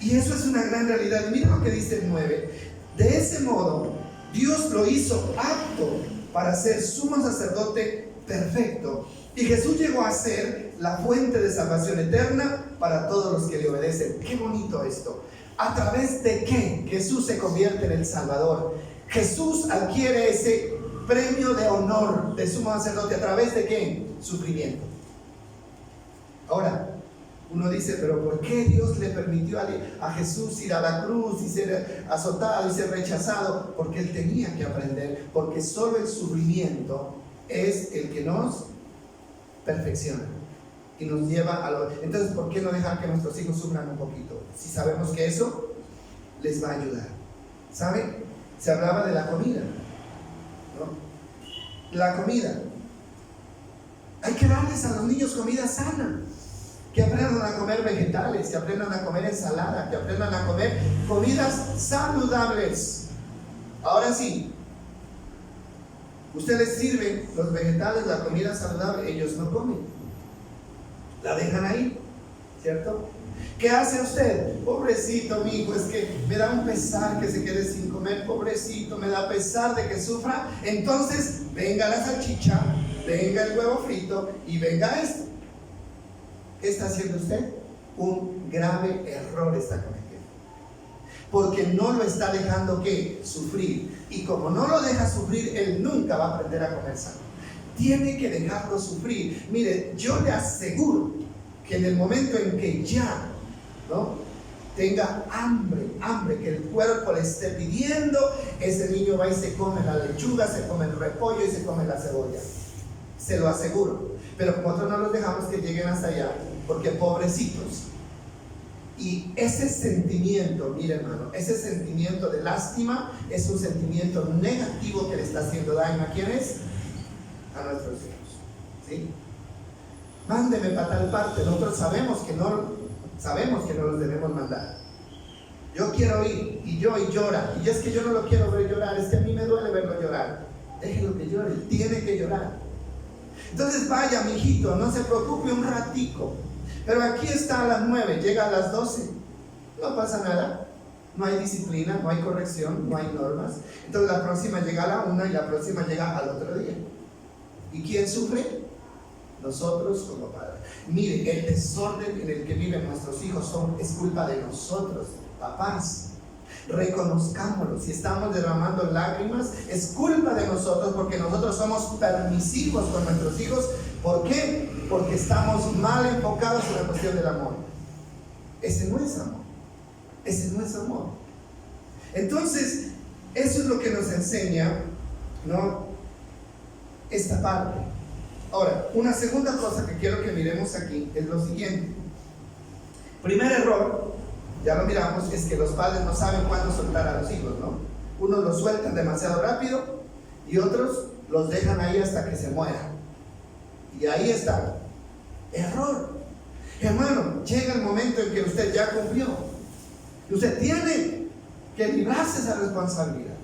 Y eso es una gran realidad. Mira lo que dice el 9. De ese modo, Dios lo hizo apto para ser sumo sacerdote perfecto, y Jesús llegó a ser la fuente de salvación eterna para todos los que le obedecen. Qué bonito esto. ¿A través de qué Jesús se convierte en el Salvador? Jesús adquiere ese premio de honor de sumo sacerdote. ¿A través de qué? Sufrimiento. Ahora, uno dice, pero ¿por qué Dios le permitió a Jesús ir a la cruz y ser azotado y ser rechazado? Porque Él tenía que aprender, porque solo el sufrimiento es el que nos perfecciona y nos lleva a lo... Entonces, ¿por qué no dejar que nuestros hijos sufran un poquito? Si sabemos que eso les va a ayudar. ¿Saben? Se hablaba de la comida, ¿no? La comida. Hay que darles a los niños comida sana. Que aprendan a comer vegetales, que aprendan a comer ensalada, que aprendan a comer comidas saludables. Ahora sí, usted les sirve los vegetales, la comida saludable, ellos no comen, la dejan ahí, ¿cierto? ¿Qué hace usted? Pobrecito mi hijo, es que me da un pesar que se quede sin comer, pobrecito, me da pesar de que sufra. Entonces venga la salchicha, venga el huevo frito y venga esto. ¿Qué está haciendo usted? Un grave error está cometiendo, porque no lo está dejando ¿qué? Sufrir. Y como no lo deja sufrir, él nunca va a aprender a comer sano. Tiene que dejarlo sufrir. Mire, yo le aseguro que en el momento en que ya, ¿no?, tenga hambre, que el cuerpo le esté pidiendo, ese niño va y se come la lechuga, se come el repollo y se come la cebolla. Se lo aseguro. Pero nosotros no los dejamos que lleguen hasta allá, porque pobrecitos, Y ese sentimiento, mire hermano, ese sentimiento de lástima es un sentimiento negativo que le está haciendo daño ¿a quiénes? A nuestros hijos, ¿sí? Mándeme para tal parte. Nosotros sabemos que no los debemos mandar. Yo quiero ir y llora. Y es que yo no lo quiero ver llorar, es que a mí me duele verlo llorar. Déjelo que llore, tiene que llorar. Entonces vaya, mi hijito, no se preocupe un ratico. Pero aquí está a las 9, llega a las 12. No pasa nada. No hay disciplina, no hay corrección, no hay normas. Entonces la próxima llega a la 1 y la próxima llega al otro día. ¿Y quién sufre? Nosotros como padres. Mire, el desorden en el que viven nuestros hijos es culpa de nosotros, papás. Reconozcámoslo. Si estamos derramando lágrimas, es culpa de nosotros, porque nosotros somos permisivos con nuestros hijos. ¿Por qué? Porque estamos mal enfocados en la cuestión del amor. Ese no es amor. Ese no es amor. Entonces, eso es lo que nos enseña, ¿no?, esta parte. Ahora, una segunda cosa que quiero que miremos aquí es lo siguiente. Primer error, ya lo miramos, es que los padres no saben cuándo soltar a los hijos, ¿no? Unos los sueltan demasiado rápido y otros los dejan ahí hasta que se mueran. Y ahí está. Error. Hermano, llega el momento en que usted ya cumplió. Y usted tiene que librarse esa responsabilidad.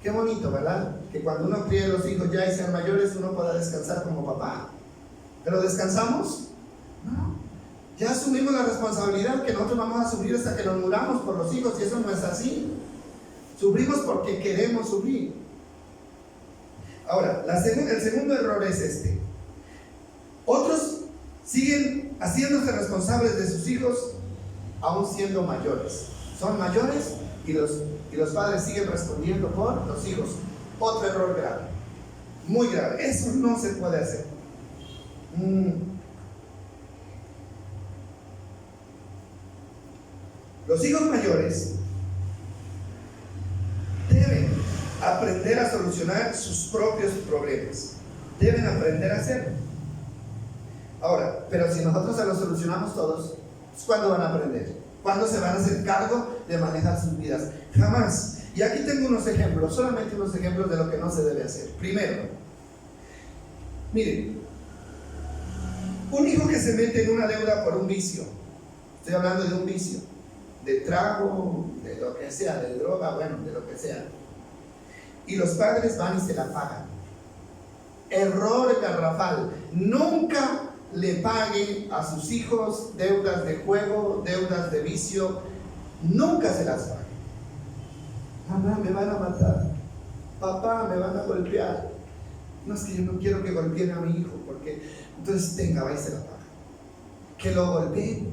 Qué bonito, ¿verdad? Que cuando uno críe los hijos ya y sean mayores, uno pueda descansar como papá. ¿Pero descansamos? No. Ya asumimos la responsabilidad que nosotros vamos a sufrir hasta que nos muramos por los hijos, y eso no es así. Sufrimos porque queremos sufrir. Ahora, el segundo error es este. Otros siguen haciéndose responsables de sus hijos aún siendo mayores. Son mayores y los padres siguen respondiendo por los hijos. Otro error grave, muy grave. Eso no se puede hacer. Los hijos mayores deben aprender a solucionar sus propios problemas. Deben aprender a hacerlo. Ahora, pero si nosotros se los solucionamos todos, ¿cuándo van a aprender? ¿Cuándo se van a hacer cargo de manejar sus vidas? Jamás. Y aquí tengo unos ejemplos, solamente unos ejemplos de lo que no se debe hacer. Primero, miren, un hijo que se mete en una deuda por un vicio, estoy hablando de un vicio, de trago, de lo que sea, de droga, bueno, de lo que sea, y los padres van y se la pagan. Error garrafal. Nunca le paguen a sus hijos deudas de juego, deudas de vicio. Nunca se las paguen. Mamá, me van a matar. Papá, me van a golpear. No, es que yo no quiero que golpeen a mi hijo, porque entonces tenga, va y se la paga. Que lo golpeen.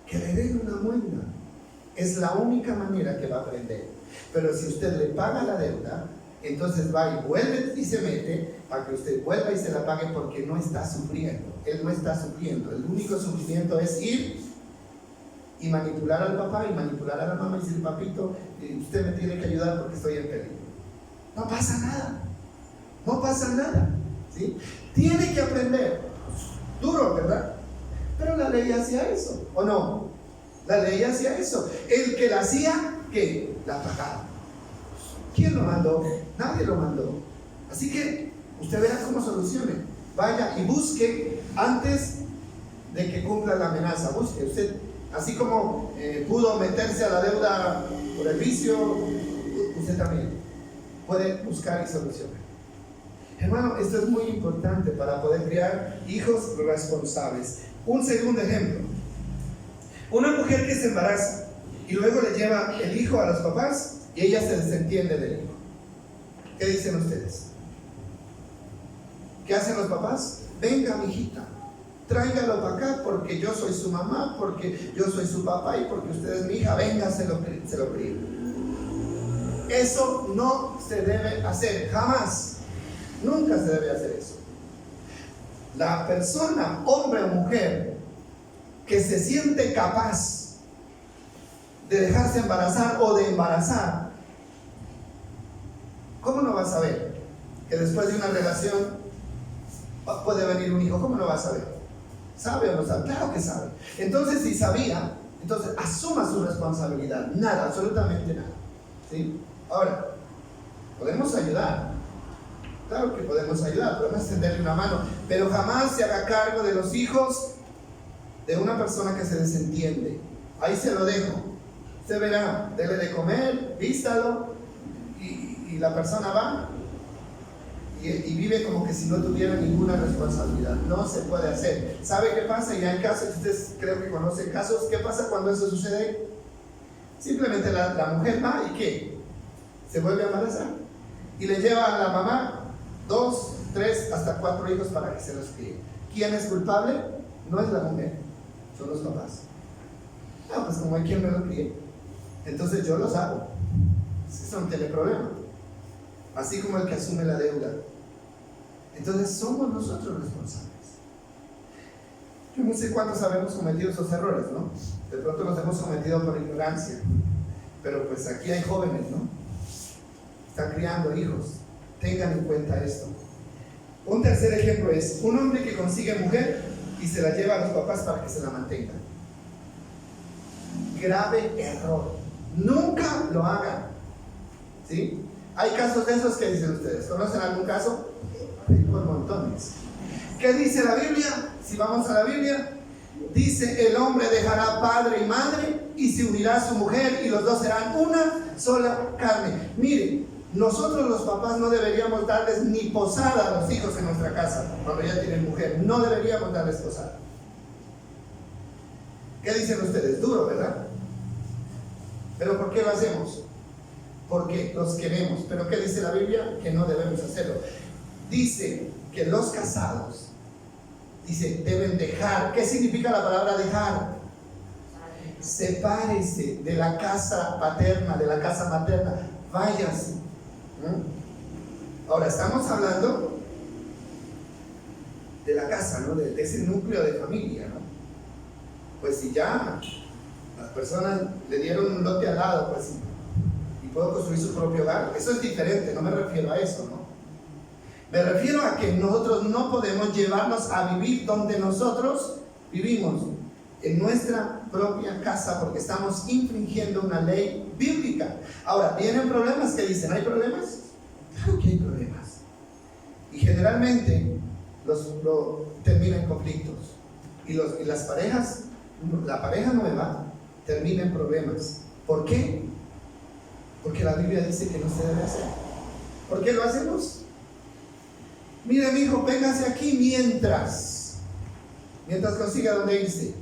Que le den una muela. Es la única manera que va a aprender. Pero si usted le paga la deuda, entonces va y vuelve y se mete para que usted vuelva y se la pague, porque no está sufriendo. Él no está sufriendo. El único sufrimiento es ir y manipular al papá y manipular a la mamá y decir: papito, usted me tiene que ayudar porque estoy en peligro. No pasa nada. No pasa nada, ¿sí? Tiene que aprender. Duro, ¿verdad? Pero la ley hacía eso, ¿o no? La ley hacía eso. El que la hacía, ¿qué? La pagaba. ¿Quién lo mandó? Nadie lo mandó. Así que usted verá cómo solucione. Vaya y busque antes de que cumpla la amenaza. Busque usted, así como pudo meterse a la deuda por el vicio, usted también puede buscar y solucionar. Hermano, esto es muy importante para poder criar hijos responsables. Un segundo ejemplo: una mujer que se embaraza y luego le lleva el hijo a los papás y ella se desentiende del hijo. ¿Qué dicen ustedes? ¿Qué hacen los papás? Venga, mijita, tráigalo para acá porque yo soy su mamá, porque yo soy su papá y porque usted es mi hija. Venga, se lo crío. Eso no se debe hacer, jamás. Nunca se debe hacer eso. La persona, hombre o mujer, que se siente capaz de dejarse embarazar o de embarazar, ¿cómo no va a saber que después de una relación puede venir un hijo? ¿Cómo no va a saber? ¿Sabe o no sabe? Claro que sabe. Entonces, si sabía, entonces asuma su responsabilidad. Nada, absolutamente nada. ¿Sí? Ahora, podemos ayudar. Claro que podemos ayudar, podemos extenderle una mano, pero jamás se haga cargo de los hijos de una persona que se desentiende. Ahí se lo dejo. Usted verá, dele de comer, vístalo, y la persona va y vive como que si no tuviera ninguna responsabilidad. No se puede hacer. ¿Sabe qué pasa? Y hay casos, ustedes creo que conocen casos. ¿Qué pasa cuando eso sucede? Simplemente la mujer va y ¿qué? Se vuelve a embarazar y le lleva a la mamá 2, 3, hasta 4 hijos para que se los críe. ¿Quién es culpable? No es la mujer, son los papás. No, pues como hay quien me lo críe, entonces yo los hago. Eso no tiene problema. Así como el que asume la deuda. Entonces somos nosotros responsables. Yo no sé cuántos habemos cometido esos errores, ¿no? De pronto los hemos cometido por ignorancia. Pero pues aquí hay jóvenes, ¿no? Están criando hijos. Tengan en cuenta esto. Un tercer ejemplo es un hombre que consigue mujer y se la lleva a los papás para que se la mantengan. Grave error. Nunca lo hagan. ¿Sí? Hay casos de esos que dicen ustedes. ¿Conocen algún caso? Hay por montones. ¿Qué dice la Biblia? Si vamos a la Biblia, dice: el hombre dejará padre y madre y se unirá a su mujer y los dos serán una sola carne. Mire, nosotros los papás no deberíamos darles ni posada a los hijos en nuestra casa cuando ya tienen mujer. No deberíamos darles posada. ¿Qué dicen ustedes? Duro, ¿verdad? ¿Pero por qué lo hacemos? Porque los queremos. ¿Pero qué dice la Biblia? Que no debemos hacerlo. Dice que los casados, dice, deben dejar. ¿Qué significa la palabra dejar? Sepárese de la casa paterna, de la casa materna. Váyase. Ahora estamos hablando de la casa, ¿no? De ese núcleo de familia, ¿no? Pues si ya las personas le dieron un lote al lado, pues y puedo construir su propio hogar, eso es diferente. No me refiero a eso, ¿no? Me refiero a que nosotros no podemos llevarnos a vivir donde nosotros vivimos, en nuestra propia casa, porque estamos infringiendo una ley bíblica. Ahora, ¿vienen problemas? ¿Qué dicen? ¿Hay problemas? Claro que hay problemas. Y generalmente termina en conflictos. Y las parejas, la pareja nueva, termina en problemas. ¿Por qué? Porque la Biblia dice que no se debe hacer. ¿Por qué lo hacemos? Mire, mi hijo, véngase aquí mientras consiga dónde irse.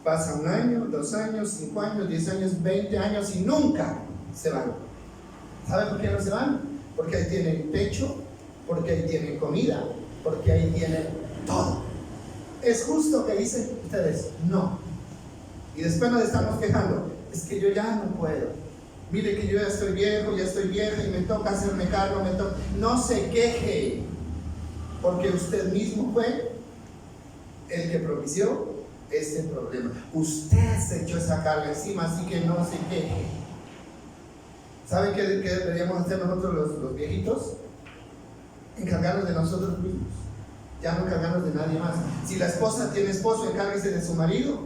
Pasa 1 año, 2 años, 5 años, 10 años, 20 años y nunca se van. ¿Sabe por qué no se van? Porque ahí tienen techo, porque ahí tienen comida, porque ahí tienen todo. ¿Es justo que dicen ustedes? No. Y después nos estamos quejando. Es que yo ya no puedo. Mire que yo ya estoy viejo, ya estoy vieja y me toca hacerme cargo, No se queje, porque usted mismo fue el que propició ese problema. Usted se echó esa carga encima, así que no se queje. ¿Saben qué deberíamos hacer nosotros los viejitos? Encargarnos de nosotros mismos. Ya no encargarnos de nadie más. Si la esposa tiene esposo, encárguese de su marido.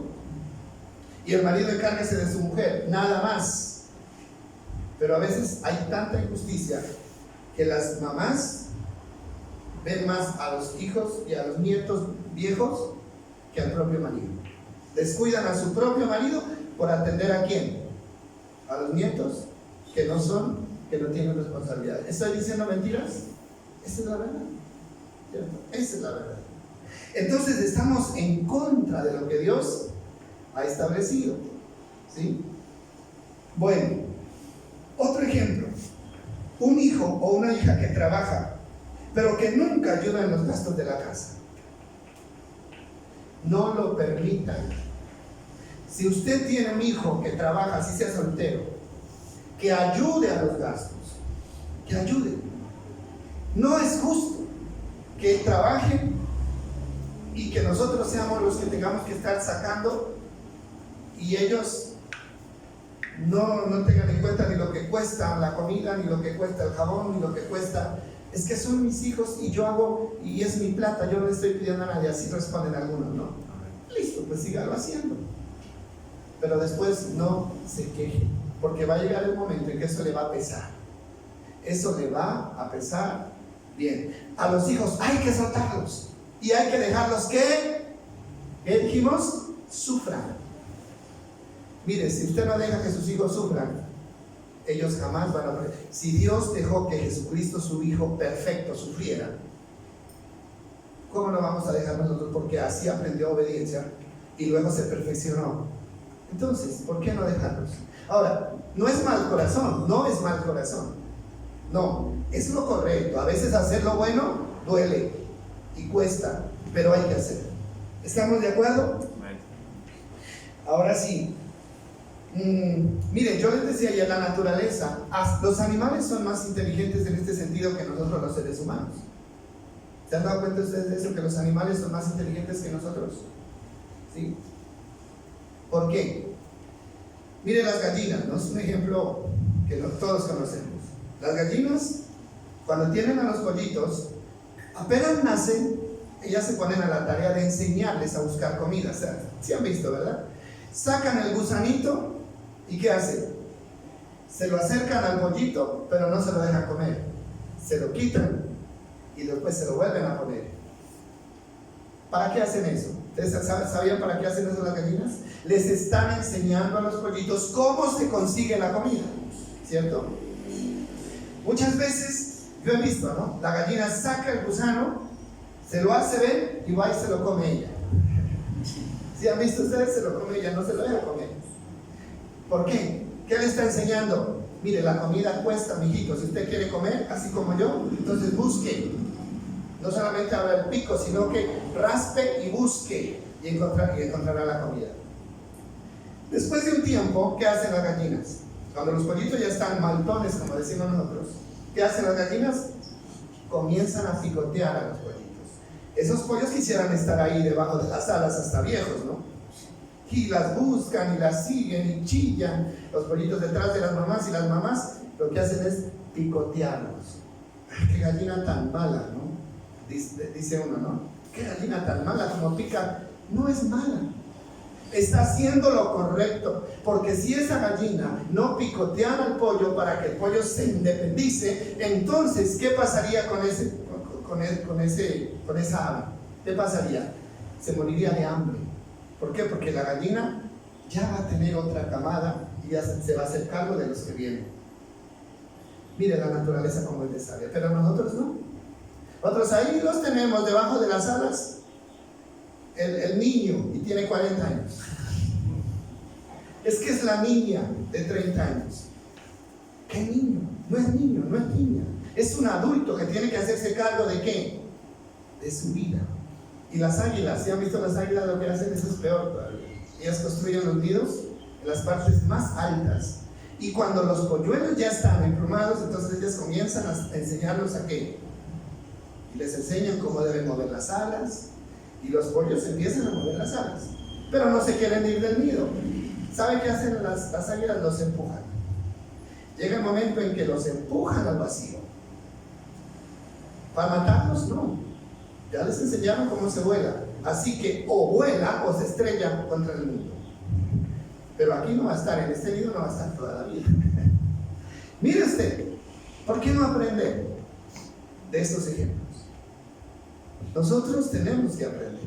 Y el marido encárguese de su mujer. Nada más. Pero a veces hay tanta injusticia que las mamás ven más a los hijos y a los nietos viejos que al propio marido. Descuidan a su propio marido por atender ¿a quién? A los nietos que no tienen responsabilidad. ¿Estoy diciendo mentiras? Esa es la verdad, ¿cierto? Esa es la verdad. Entonces estamos en contra de lo que Dios ha establecido, ¿sí? Bueno, otro ejemplo: un hijo o una hija que trabaja pero que nunca ayuda en los gastos de la casa. No lo permitan. Si usted tiene un hijo que trabaja, así sea soltero, que ayude a los gastos, que ayude. No es justo que trabajen y que nosotros seamos los que tengamos que estar sacando y ellos no tengan en cuenta ni lo que cuesta la comida, ni lo que cuesta el jabón, ni lo que cuesta. Es que son mis hijos y yo hago, y es mi plata, yo no le estoy pidiendo a nadie. Así responden algunos, ¿no? listo, pues sígalo haciendo. Pero después no se queje, porque va a llegar el momento en que eso le va a pesar. Eso le va a pesar. Bien, a los hijos hay que soltarlos y hay que dejarlos que, ¿qué dijimos? Sufran. Mire, si usted no deja que sus hijos sufran, ellos jamás van a aprender. Si Dios dejó que Jesucristo, su Hijo perfecto, sufriera, ¿cómo no vamos a dejar nosotros? Porque así aprendió obediencia y luego se perfeccionó. Entonces, ¿por qué no dejarlos? Ahora, no es mal corazón, no es mal corazón. No, es lo correcto. A veces hacer lo bueno duele y cuesta, pero hay que hacer. ¿Estamos de acuerdo? Ahora sí. Miren, yo les decía ya, la naturaleza, los animales son más inteligentes en este sentido que nosotros los seres humanos. ¿Se han dado cuenta ustedes de eso? Que los animales son más inteligentes que nosotros. ¿Sí? ¿Por qué? Miren las gallinas, ¿no? Es un ejemplo que todos conocemos. Las gallinas, cuando tienen a los pollitos, apenas nacen, ellas se ponen a la tarea de enseñarles a buscar comida. O sea, ¿sí han visto, verdad? Sacan el gusanito y ¿qué hacen? Se lo acercan al pollito, pero no se lo dejan comer. Se lo quitan y después se lo vuelven a poner. ¿Para qué hacen eso? ¿Ustedes sabían para qué hacen eso las gallinas? Les están enseñando a los pollitos cómo se consigue la comida, ¿cierto? Muchas veces yo he visto, ¿no? La gallina saca el gusano, se lo hace ver y va y se lo come ella. ¿Sí han visto ustedes? Se lo come ella, no se lo deja comer. ¿Por qué? ¿Qué le está enseñando? Mire, la comida cuesta, mijito. Si usted quiere comer, así como yo, entonces busque. No solamente abra el pico, sino que raspe y busque y encontrará la comida. Después de un tiempo, ¿qué hacen las gallinas? Cuando los pollitos ya están maltones, como decimos nosotros, ¿qué hacen las gallinas? Comienzan a picotear a los pollitos. Esos pollos quisieran estar ahí debajo de las alas hasta viejos, ¿no? Y las buscan y las siguen y chillan los pollitos detrás de las mamás, y las mamás lo que hacen es picotearlos. ¡Qué gallina tan mala!, ¿no? Dice uno, ¿no? ¡Qué gallina tan mala! Como pica. No es mala, está haciendo lo correcto, porque si esa gallina no picoteara al pollo para que el pollo se independice, entonces ¿qué pasaría con esa ave? ¿Qué pasaría? Se moriría de hambre. ¿Por qué? Porque la gallina ya va a tener otra camada y ya se va a hacer cargo de los que vienen. Mire la naturaleza como es de sabia, pero nosotros no. Nosotros ahí los tenemos debajo de las alas. El niño, y tiene 40 años. Es que es la niña de 30 años. ¿Qué niño? No es niño, no es niña. Es un adulto que tiene que hacerse cargo ¿de qué? De su vida. Y las águilas, ¿sí han visto las águilas? Lo que hacen, eso es peor todavía. Ellas construyen los nidos en las partes más altas. Y cuando los polluelos ya están emplumados, entonces ellas comienzan a enseñarlos a qué. Y les enseñan cómo deben mover las alas. Y los pollos empiezan a mover las alas, pero no se quieren ir del nido. ¿Sabe qué hacen las águilas? Los empujan. Llega el momento en que los empujan al vacío. Para matarlos, no. Ya les enseñaron cómo se vuela. Así que o vuela o se estrella contra el mundo. Pero aquí no va a estar, en este nido no va a estar toda la vida. Mire usted, ¿por qué no aprender de estos ejemplos? Nosotros tenemos que aprender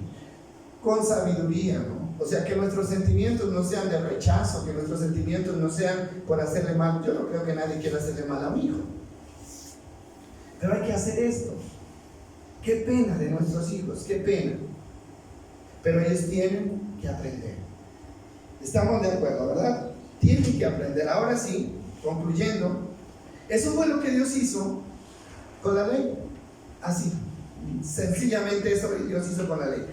con sabiduría, ¿no? O sea, que nuestros sentimientos no sean de rechazo, que nuestros sentimientos no sean por hacerle mal. Yo no creo que nadie quiera hacerle mal a un hijo, pero hay que hacer esto. Qué pena de nuestros hijos, qué pena, pero ellos tienen que aprender. Estamos de acuerdo, ¿verdad? Tienen que aprender. Ahora sí, concluyendo, eso fue lo que Dios hizo con la ley. Así, sencillamente eso Dios hizo con la ley.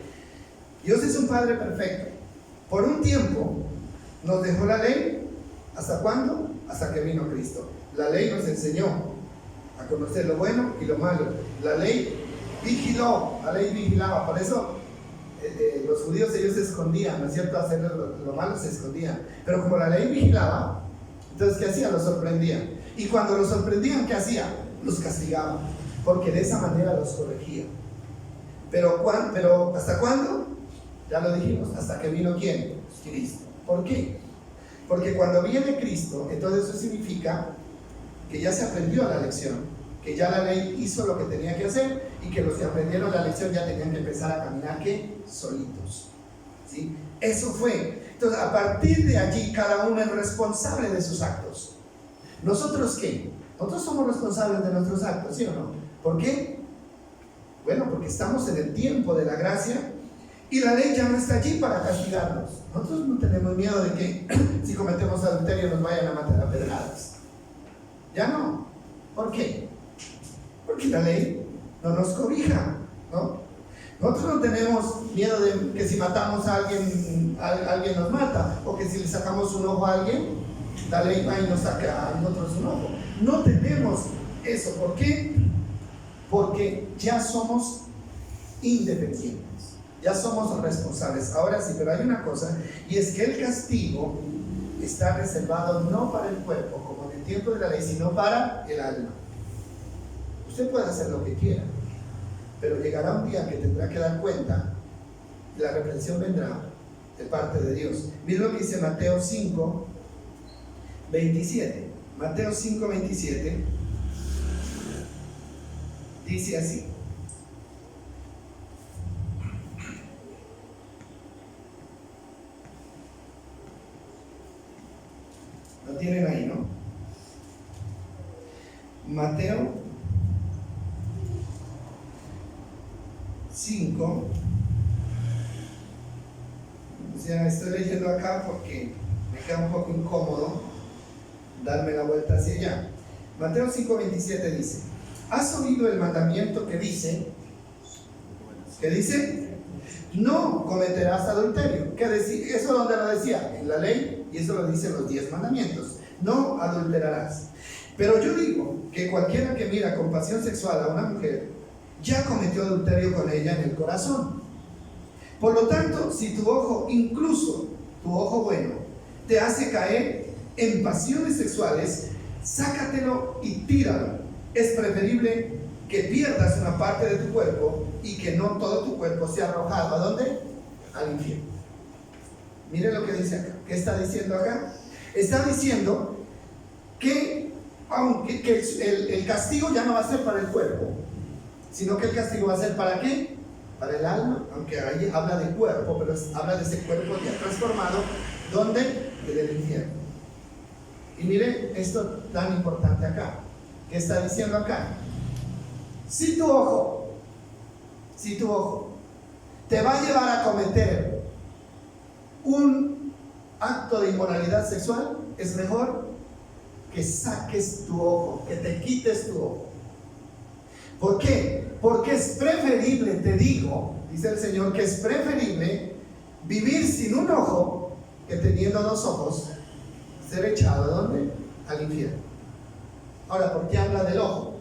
Dios es un Padre perfecto. Por un tiempo nos dejó la ley. ¿Hasta cuándo? Hasta que vino Cristo. La ley nos enseñó a conocer lo bueno y lo malo. La ley vigiló, la ley vigilaba. Por eso los judíos, ellos se escondían, ¿no es cierto? Hacer lo malo se escondían. Pero como la ley vigilaba, entonces ¿qué hacía? Los sorprendía. Y cuando los sorprendían, ¿qué hacía? Los castigaba, porque de esa manera los corregía. Pero ¿hasta cuándo? Ya lo dijimos, hasta que vino ¿quién? Cristo. ¿Por qué? Porque cuando viene Cristo, entonces eso significa que ya se aprendió la lección, que ya la ley hizo lo que tenía que hacer y que los que aprendieron la lección ya tenían que empezar a caminar ¿qué? Solitos. ¿Sí? Eso fue. Entonces, a partir de allí, cada uno es responsable de sus actos. ¿Nosotros qué? Nosotros somos responsables de nuestros actos, ¿sí o no? ¿Por qué? Bueno, porque estamos en el tiempo de la gracia y la ley ya no está allí para castigarnos. Nosotros no tenemos miedo de que si cometemos adulterio nos vayan a matar a pedradas. Ya no. ¿Por qué? Porque la ley no nos cobija, ¿no? Nosotros no tenemos miedo de que si matamos a alguien, alguien nos mata, o que si le sacamos un ojo a alguien, la ley va y nos saca a nosotros un ojo. No tenemos eso. ¿Por qué? Porque ya somos independientes, ya somos responsables. Ahora sí, pero hay una cosa, y es que el castigo está reservado no para el cuerpo, como en el tiempo de la ley, sino para el alma. Usted puede hacer lo que quiera, pero llegará un día que tendrá que dar cuenta y la reprensión vendrá de parte de Dios. Miren lo que dice Mateo 5, 27. Mateo 5, 27 dice así. Lo tienen ahí, ¿no? Mateo 5. O sea, estoy leyendo acá porque me queda un poco incómodo darme la vuelta hacia allá. Mateo 5:27 dice: ¿has oído el mandamiento que dice? ¿Qué dice? No cometerás adulterio. ¿Qué decía? ¿Eso dónde lo decía? En la ley, y eso lo dicen los 10 mandamientos. No adulterarás. Pero yo digo que cualquiera que mira con pasión sexual a una mujer ya cometió adulterio con ella en el corazón. Por lo tanto, si tu ojo, incluso tu ojo bueno, te hace caer en pasiones sexuales, sácatelo y tíralo. Es preferible que pierdas una parte de tu cuerpo y que no todo tu cuerpo sea arrojado. ¿A dónde? Al infierno. Mire lo que dice acá. ¿Qué está diciendo acá? Está diciendo que, aunque el castigo ya no va a ser para el cuerpo, sino que el castigo va a ser ¿para qué? Para el alma, aunque ahí habla de cuerpo, pero habla de ese cuerpo ya transformado, ¿dónde? Del infierno. Y mire esto tan importante acá. ¿Qué está diciendo acá? Si tu ojo te va a llevar a cometer un acto de inmoralidad sexual, es mejor que saques tu ojo, que te quites tu ojo. ¿Por qué? Porque es preferible, te digo, dice el Señor, que es preferible vivir sin un ojo que teniendo 2 ojos ser echado ¿a dónde? Al infierno. Ahora, ¿por qué habla del ojo?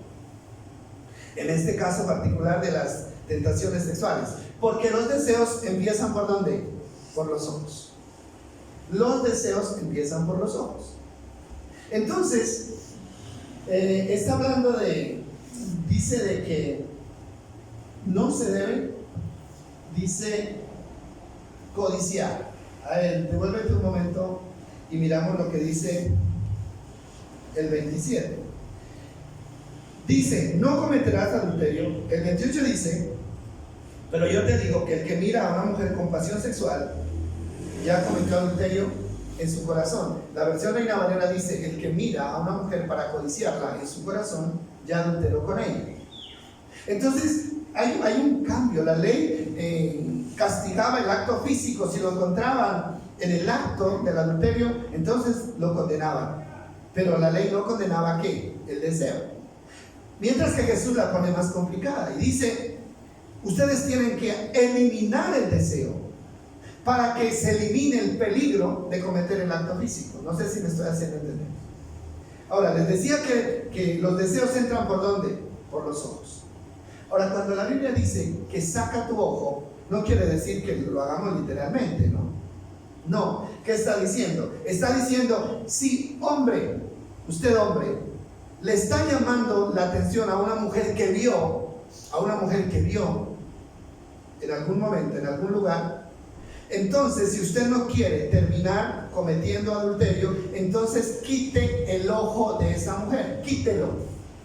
En este caso particular de las tentaciones sexuales. Porque los deseos empiezan ¿por dónde? Por los ojos. Los deseos empiezan por los ojos. Entonces, está hablando dice de que no se debe, dice, codiciar. A ver, devuélvete un momento y miramos lo que dice el 27. Dice, no cometerás adulterio. El 28 dice, pero yo te digo que el que mira a una mujer con pasión sexual ya cometió adulterio en su corazón. La versión Reina Valera dice, el que mira a una mujer para codiciarla en su corazón ya adulteró con ella. Entonces hay un cambio. La ley castigaba el acto físico. Si lo encontraban en el acto del adulterio, entonces lo condenaban. Pero la ley no condenaba ¿qué? El deseo. Mientras que Jesús la pone más complicada y dice, ustedes tienen que eliminar el deseo para que se elimine el peligro de cometer el acto físico. No sé si me estoy haciendo entender. Ahora, les decía que los deseos entran ¿por dónde? Por los ojos. Ahora, cuando la Biblia dice que saca tu ojo, no quiere decir que lo hagamos literalmente, ¿no? No. ¿Qué está diciendo? Está diciendo, si hombre, usted hombre, le está llamando la atención a una mujer que vio en algún momento, en algún lugar, Entonces, si usted no quiere terminar cometiendo adulterio, entonces quite el ojo de esa mujer, quítelo,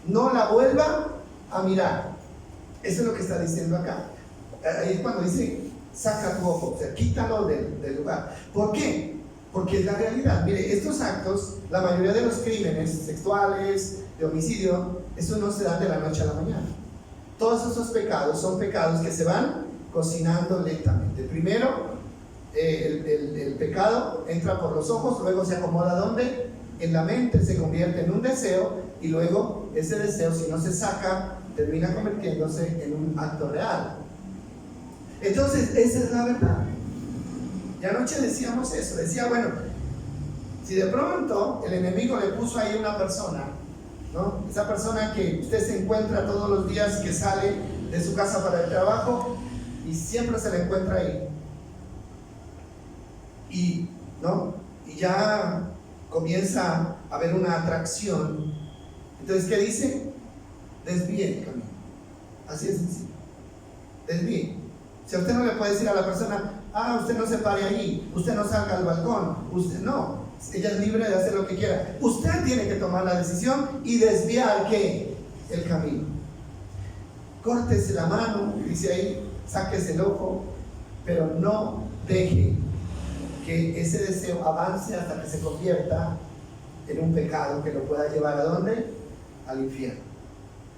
no la vuelva a mirar. Eso es lo que está diciendo acá. Ahí es cuando dice, saca tu ojo, o sea, quítalo del lugar. ¿Por qué? Porque es la realidad. Mire, estos actos, la mayoría de los crímenes sexuales, de homicidio, eso no se da de la noche a la mañana. Todos esos pecados son pecados que se van cocinando lentamente. Primero, el pecado entra por los ojos, luego se acomoda ¿dónde? En la mente, se convierte en un deseo, y luego ese deseo, si no se saca, termina convirtiéndose en un acto real. Entonces, esa es la verdad. Y anoche decíamos eso, decía, bueno, si de pronto el enemigo le puso ahí una persona, ¿no? Esa persona que usted se encuentra todos los días, que sale de su casa para el trabajo y siempre se le encuentra ahí, y ya comienza a haber una atracción. Entonces, ¿qué dice? Desvíe el camino. Así es sencillo. Desvíe. Si a usted no le puede decir a la persona, usted no se pare ahí, usted no salga al balcón, usted no, ella es libre de hacer lo que quiera. Usted tiene que tomar la decisión y desviar ¿qué? El camino. Córtese la mano, dice ahí, sáquese el ojo, pero no deje que ese deseo avance hasta que se convierta en un pecado que lo pueda llevar ¿a dónde? Al infierno.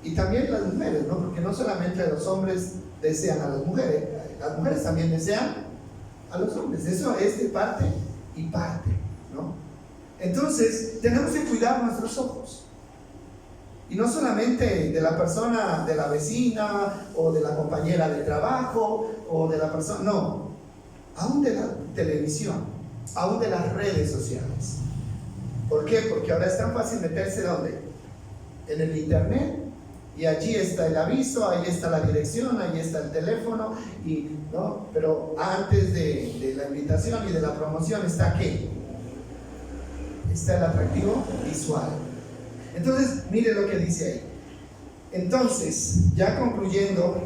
Y también las mujeres, ¿no? Porque no solamente los hombres desean a las mujeres también desean a los hombres. Eso es de parte y parte, ¿no? Entonces, tenemos que cuidar nuestros ojos. Y no solamente de la persona, de la vecina, o de la compañera de trabajo, o de la persona, no, aún de la televisión, aún de las redes sociales. ¿Por qué? Porque ahora es tan fácil meterse ¿dónde? En el internet, y allí está el aviso, ahí está la dirección, ahí está el teléfono, ¿no? Pero antes de la invitación y de la promoción está ¿qué? Está el atractivo visual. Entonces, mire lo que dice ahí. Entonces, ya concluyendo,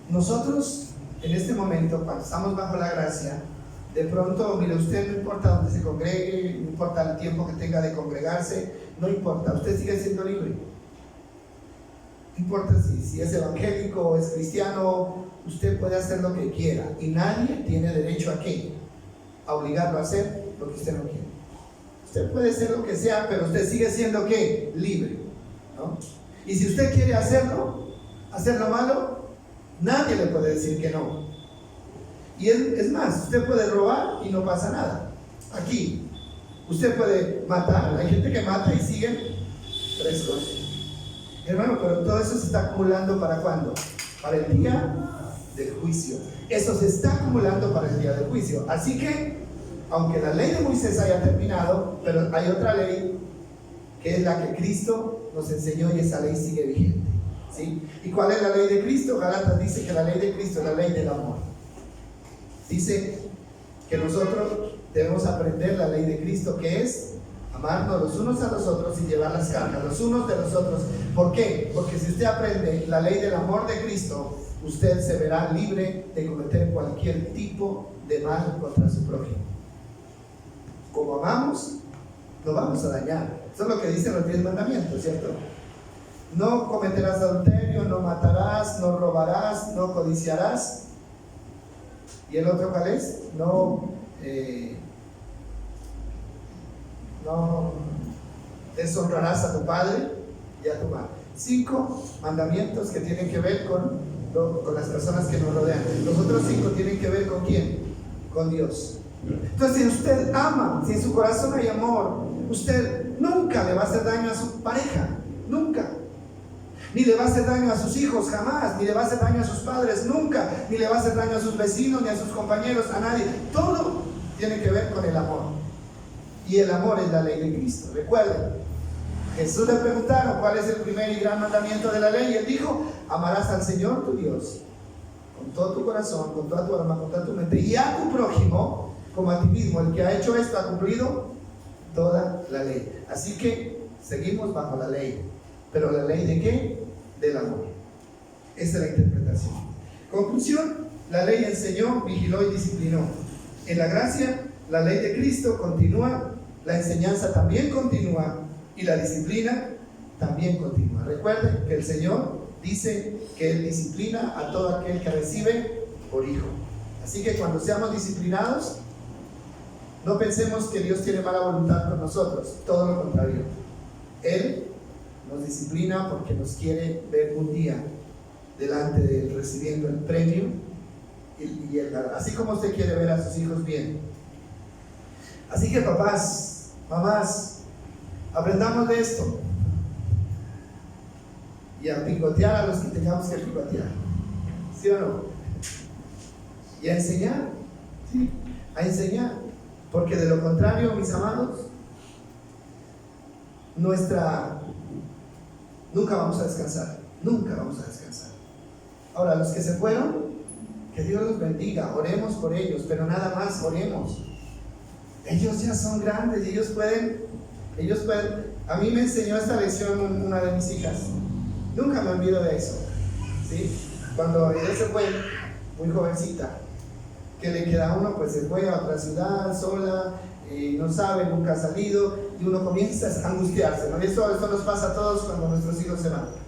nosotros en este momento, cuando estamos bajo la gracia, de pronto, mire, usted no importa dónde se congregue, no importa el tiempo que tenga de congregarse, no importa, usted sigue siendo libre. No importa si es evangélico o es cristiano, usted puede hacer lo que quiera y nadie tiene derecho ¿a qué? A obligarlo a hacer lo que usted no quiere. Usted puede hacer lo que sea, pero usted sigue siendo ¿qué? Libre, ¿no? Y si usted quiere hacerlo malo, nadie le puede decir que no. Y es más, usted puede robar y no pasa nada. Aquí, usted puede matar. Hay gente que mata y siguen frescos. Hermano, pero todo eso se está acumulando ¿para cuándo? Para el día del juicio. Eso se está acumulando para el día del juicio. Así que, aunque la ley de Moisés haya terminado, pero hay otra ley que es la que Cristo nos enseñó y esa ley sigue vigente, ¿sí? ¿Y cuál es la ley de Cristo? Gálatas dice que la ley de Cristo es la ley del amor. Dice que nosotros debemos aprender la ley de Cristo, que es amarnos los unos a los otros y llevar las cargas los unos de los otros. ¿Por qué? Porque si usted aprende la ley del amor de Cristo, usted se verá libre de cometer cualquier tipo de mal contra su prójimo. Como amamos, no vamos a dañar. Eso es lo que dicen los 10 mandamientos, ¿cierto? No cometerás adulterio, no matarás, no robarás, no codiciarás. ¿Y el otro cuál es? No deshonrarás a tu padre y a tu madre. 5 mandamientos que tienen que ver con las personas que nos rodean. Los otros 5 tienen que ver ¿con quién? Con Dios. Entonces, si usted ama, si en su corazón hay amor, usted nunca le va a hacer daño a su pareja, nunca. Ni le va a hacer daño a sus hijos, jamás. Ni le va a hacer daño a sus padres, nunca. Ni le va a hacer daño a sus vecinos, ni a sus compañeros, a nadie. Todo tiene que ver con el amor. Y el amor es la ley de Cristo. Recuerden, Jesús le preguntaron cuál es el primer y gran mandamiento de la ley, y él dijo: amarás al Señor tu Dios con todo tu corazón, con toda tu alma, con toda tu mente, y a tu prójimo como a ti mismo. El que ha hecho esto ha cumplido toda la ley. Así que seguimos bajo la ley. ¿Pero la ley de qué? Del amor. Esa es la interpretación. Conclusión, la ley enseñó, vigiló y disciplinó. En la gracia, la ley de Cristo continúa, la enseñanza también continúa y la disciplina también continúa. Recuerden que el Señor dice que Él disciplina a todo aquel que recibe por hijo. Así que cuando seamos disciplinados, no pensemos que Dios tiene mala voluntad con nosotros, todo lo contrario. Él nos disciplina porque nos quiere ver un día delante de Él recibiendo el premio y así como usted quiere ver a sus hijos bien. Así que papás, mamás, aprendamos de esto y a picotear a los que tengamos que picotear, ¿sí o no? Y a enseñar, ¿sí? A enseñar, porque de lo contrario, mis amados, nunca vamos a descansar, nunca vamos a descansar. Ahora, los que se fueron, que Dios los bendiga, oremos por ellos, pero nada más oremos. Ellos ya son grandes y ellos pueden. A mí me enseñó esta lección una de mis hijas, nunca me olvido de eso, ¿sí? Cuando ella se fue, muy jovencita, que le queda a uno, pues se fue a otra ciudad sola, no sabe, nunca ha salido, y uno comienza a angustiarse, ¿no? Y esto nos pasa a todos cuando nuestros hijos se van.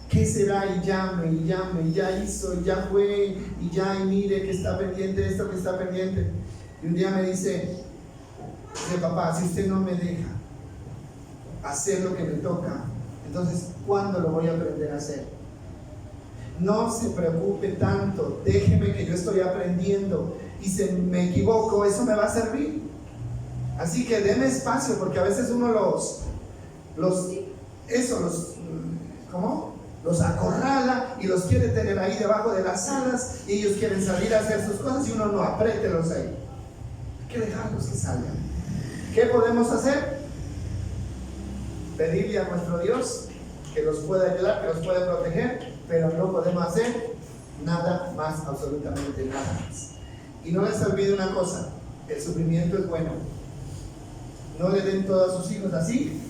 ¿Qué será? Y llame, y ya hizo, y ya fue, y mire que está pendiente esto, que está pendiente. Y un día me dice, papá, si usted no me deja hacer lo que me toca, entonces, ¿cuándo lo voy a aprender a hacer? No se preocupe tanto, déjeme que yo estoy aprendiendo, y si me equivoco, eso me va a servir. Así que deme espacio, porque a veces uno los acorrala y los quiere tener ahí debajo de las alas, y ellos quieren salir a hacer sus cosas y uno no, apriételos ahí. Hay que dejarlos que salgan. ¿Qué podemos hacer? Pedirle a nuestro Dios que los pueda ayudar, que los pueda proteger, pero no podemos hacer nada más, absolutamente nada más. Y no les olvide una cosa, el sufrimiento es bueno. No le den todo a sus hijos así,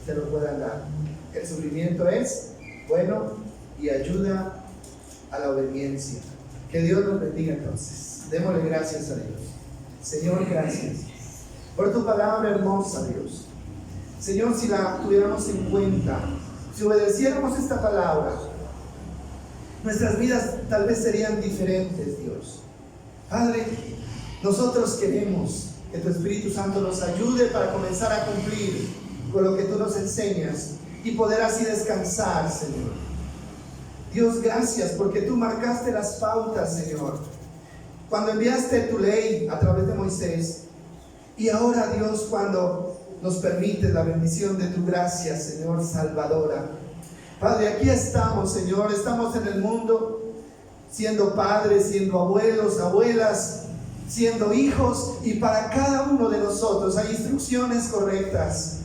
se lo puedan dar. El sufrimiento es bueno y ayuda a la obediencia. Que Dios nos bendiga entonces. Démosle gracias a Dios. Señor, gracias por tu palabra hermosa, Dios. Señor, si la tuviéramos en cuenta, si obedeciéramos esta palabra, nuestras vidas tal vez serían diferentes, Dios. Padre, nosotros queremos que tu Espíritu Santo nos ayude para comenzar a cumplir con lo que tú nos enseñas y poder así descansar, Señor. Dios, gracias porque tú marcaste las pautas, Señor, cuando enviaste tu ley a través de Moisés, y ahora, Dios, cuando nos permites la bendición de tu gracia, Señor, salvadora. Padre, aquí estamos, Señor, estamos en el mundo, siendo padres, siendo abuelos, abuelas, siendo hijos, y para cada uno de nosotros hay instrucciones correctas.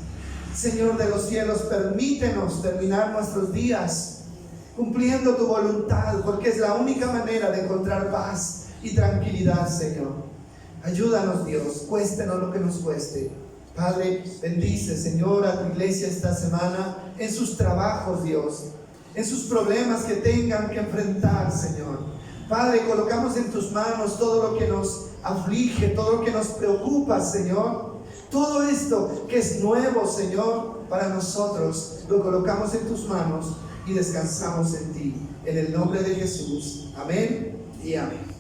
Señor de los cielos, permítenos terminar nuestros días cumpliendo tu voluntad, porque es la única manera de encontrar paz y tranquilidad, Señor. Ayúdanos, Dios, cuéstenos lo que nos cueste. Padre, bendice, Señor, a tu iglesia esta semana en sus trabajos, Dios, en sus problemas que tengan que enfrentar, Señor. Padre, colocamos en tus manos todo lo que nos aflige, todo lo que nos preocupa, Señor. Todo esto que es nuevo, Señor, para nosotros, lo colocamos en tus manos y descansamos en ti. En el nombre de Jesús. Amén y amén.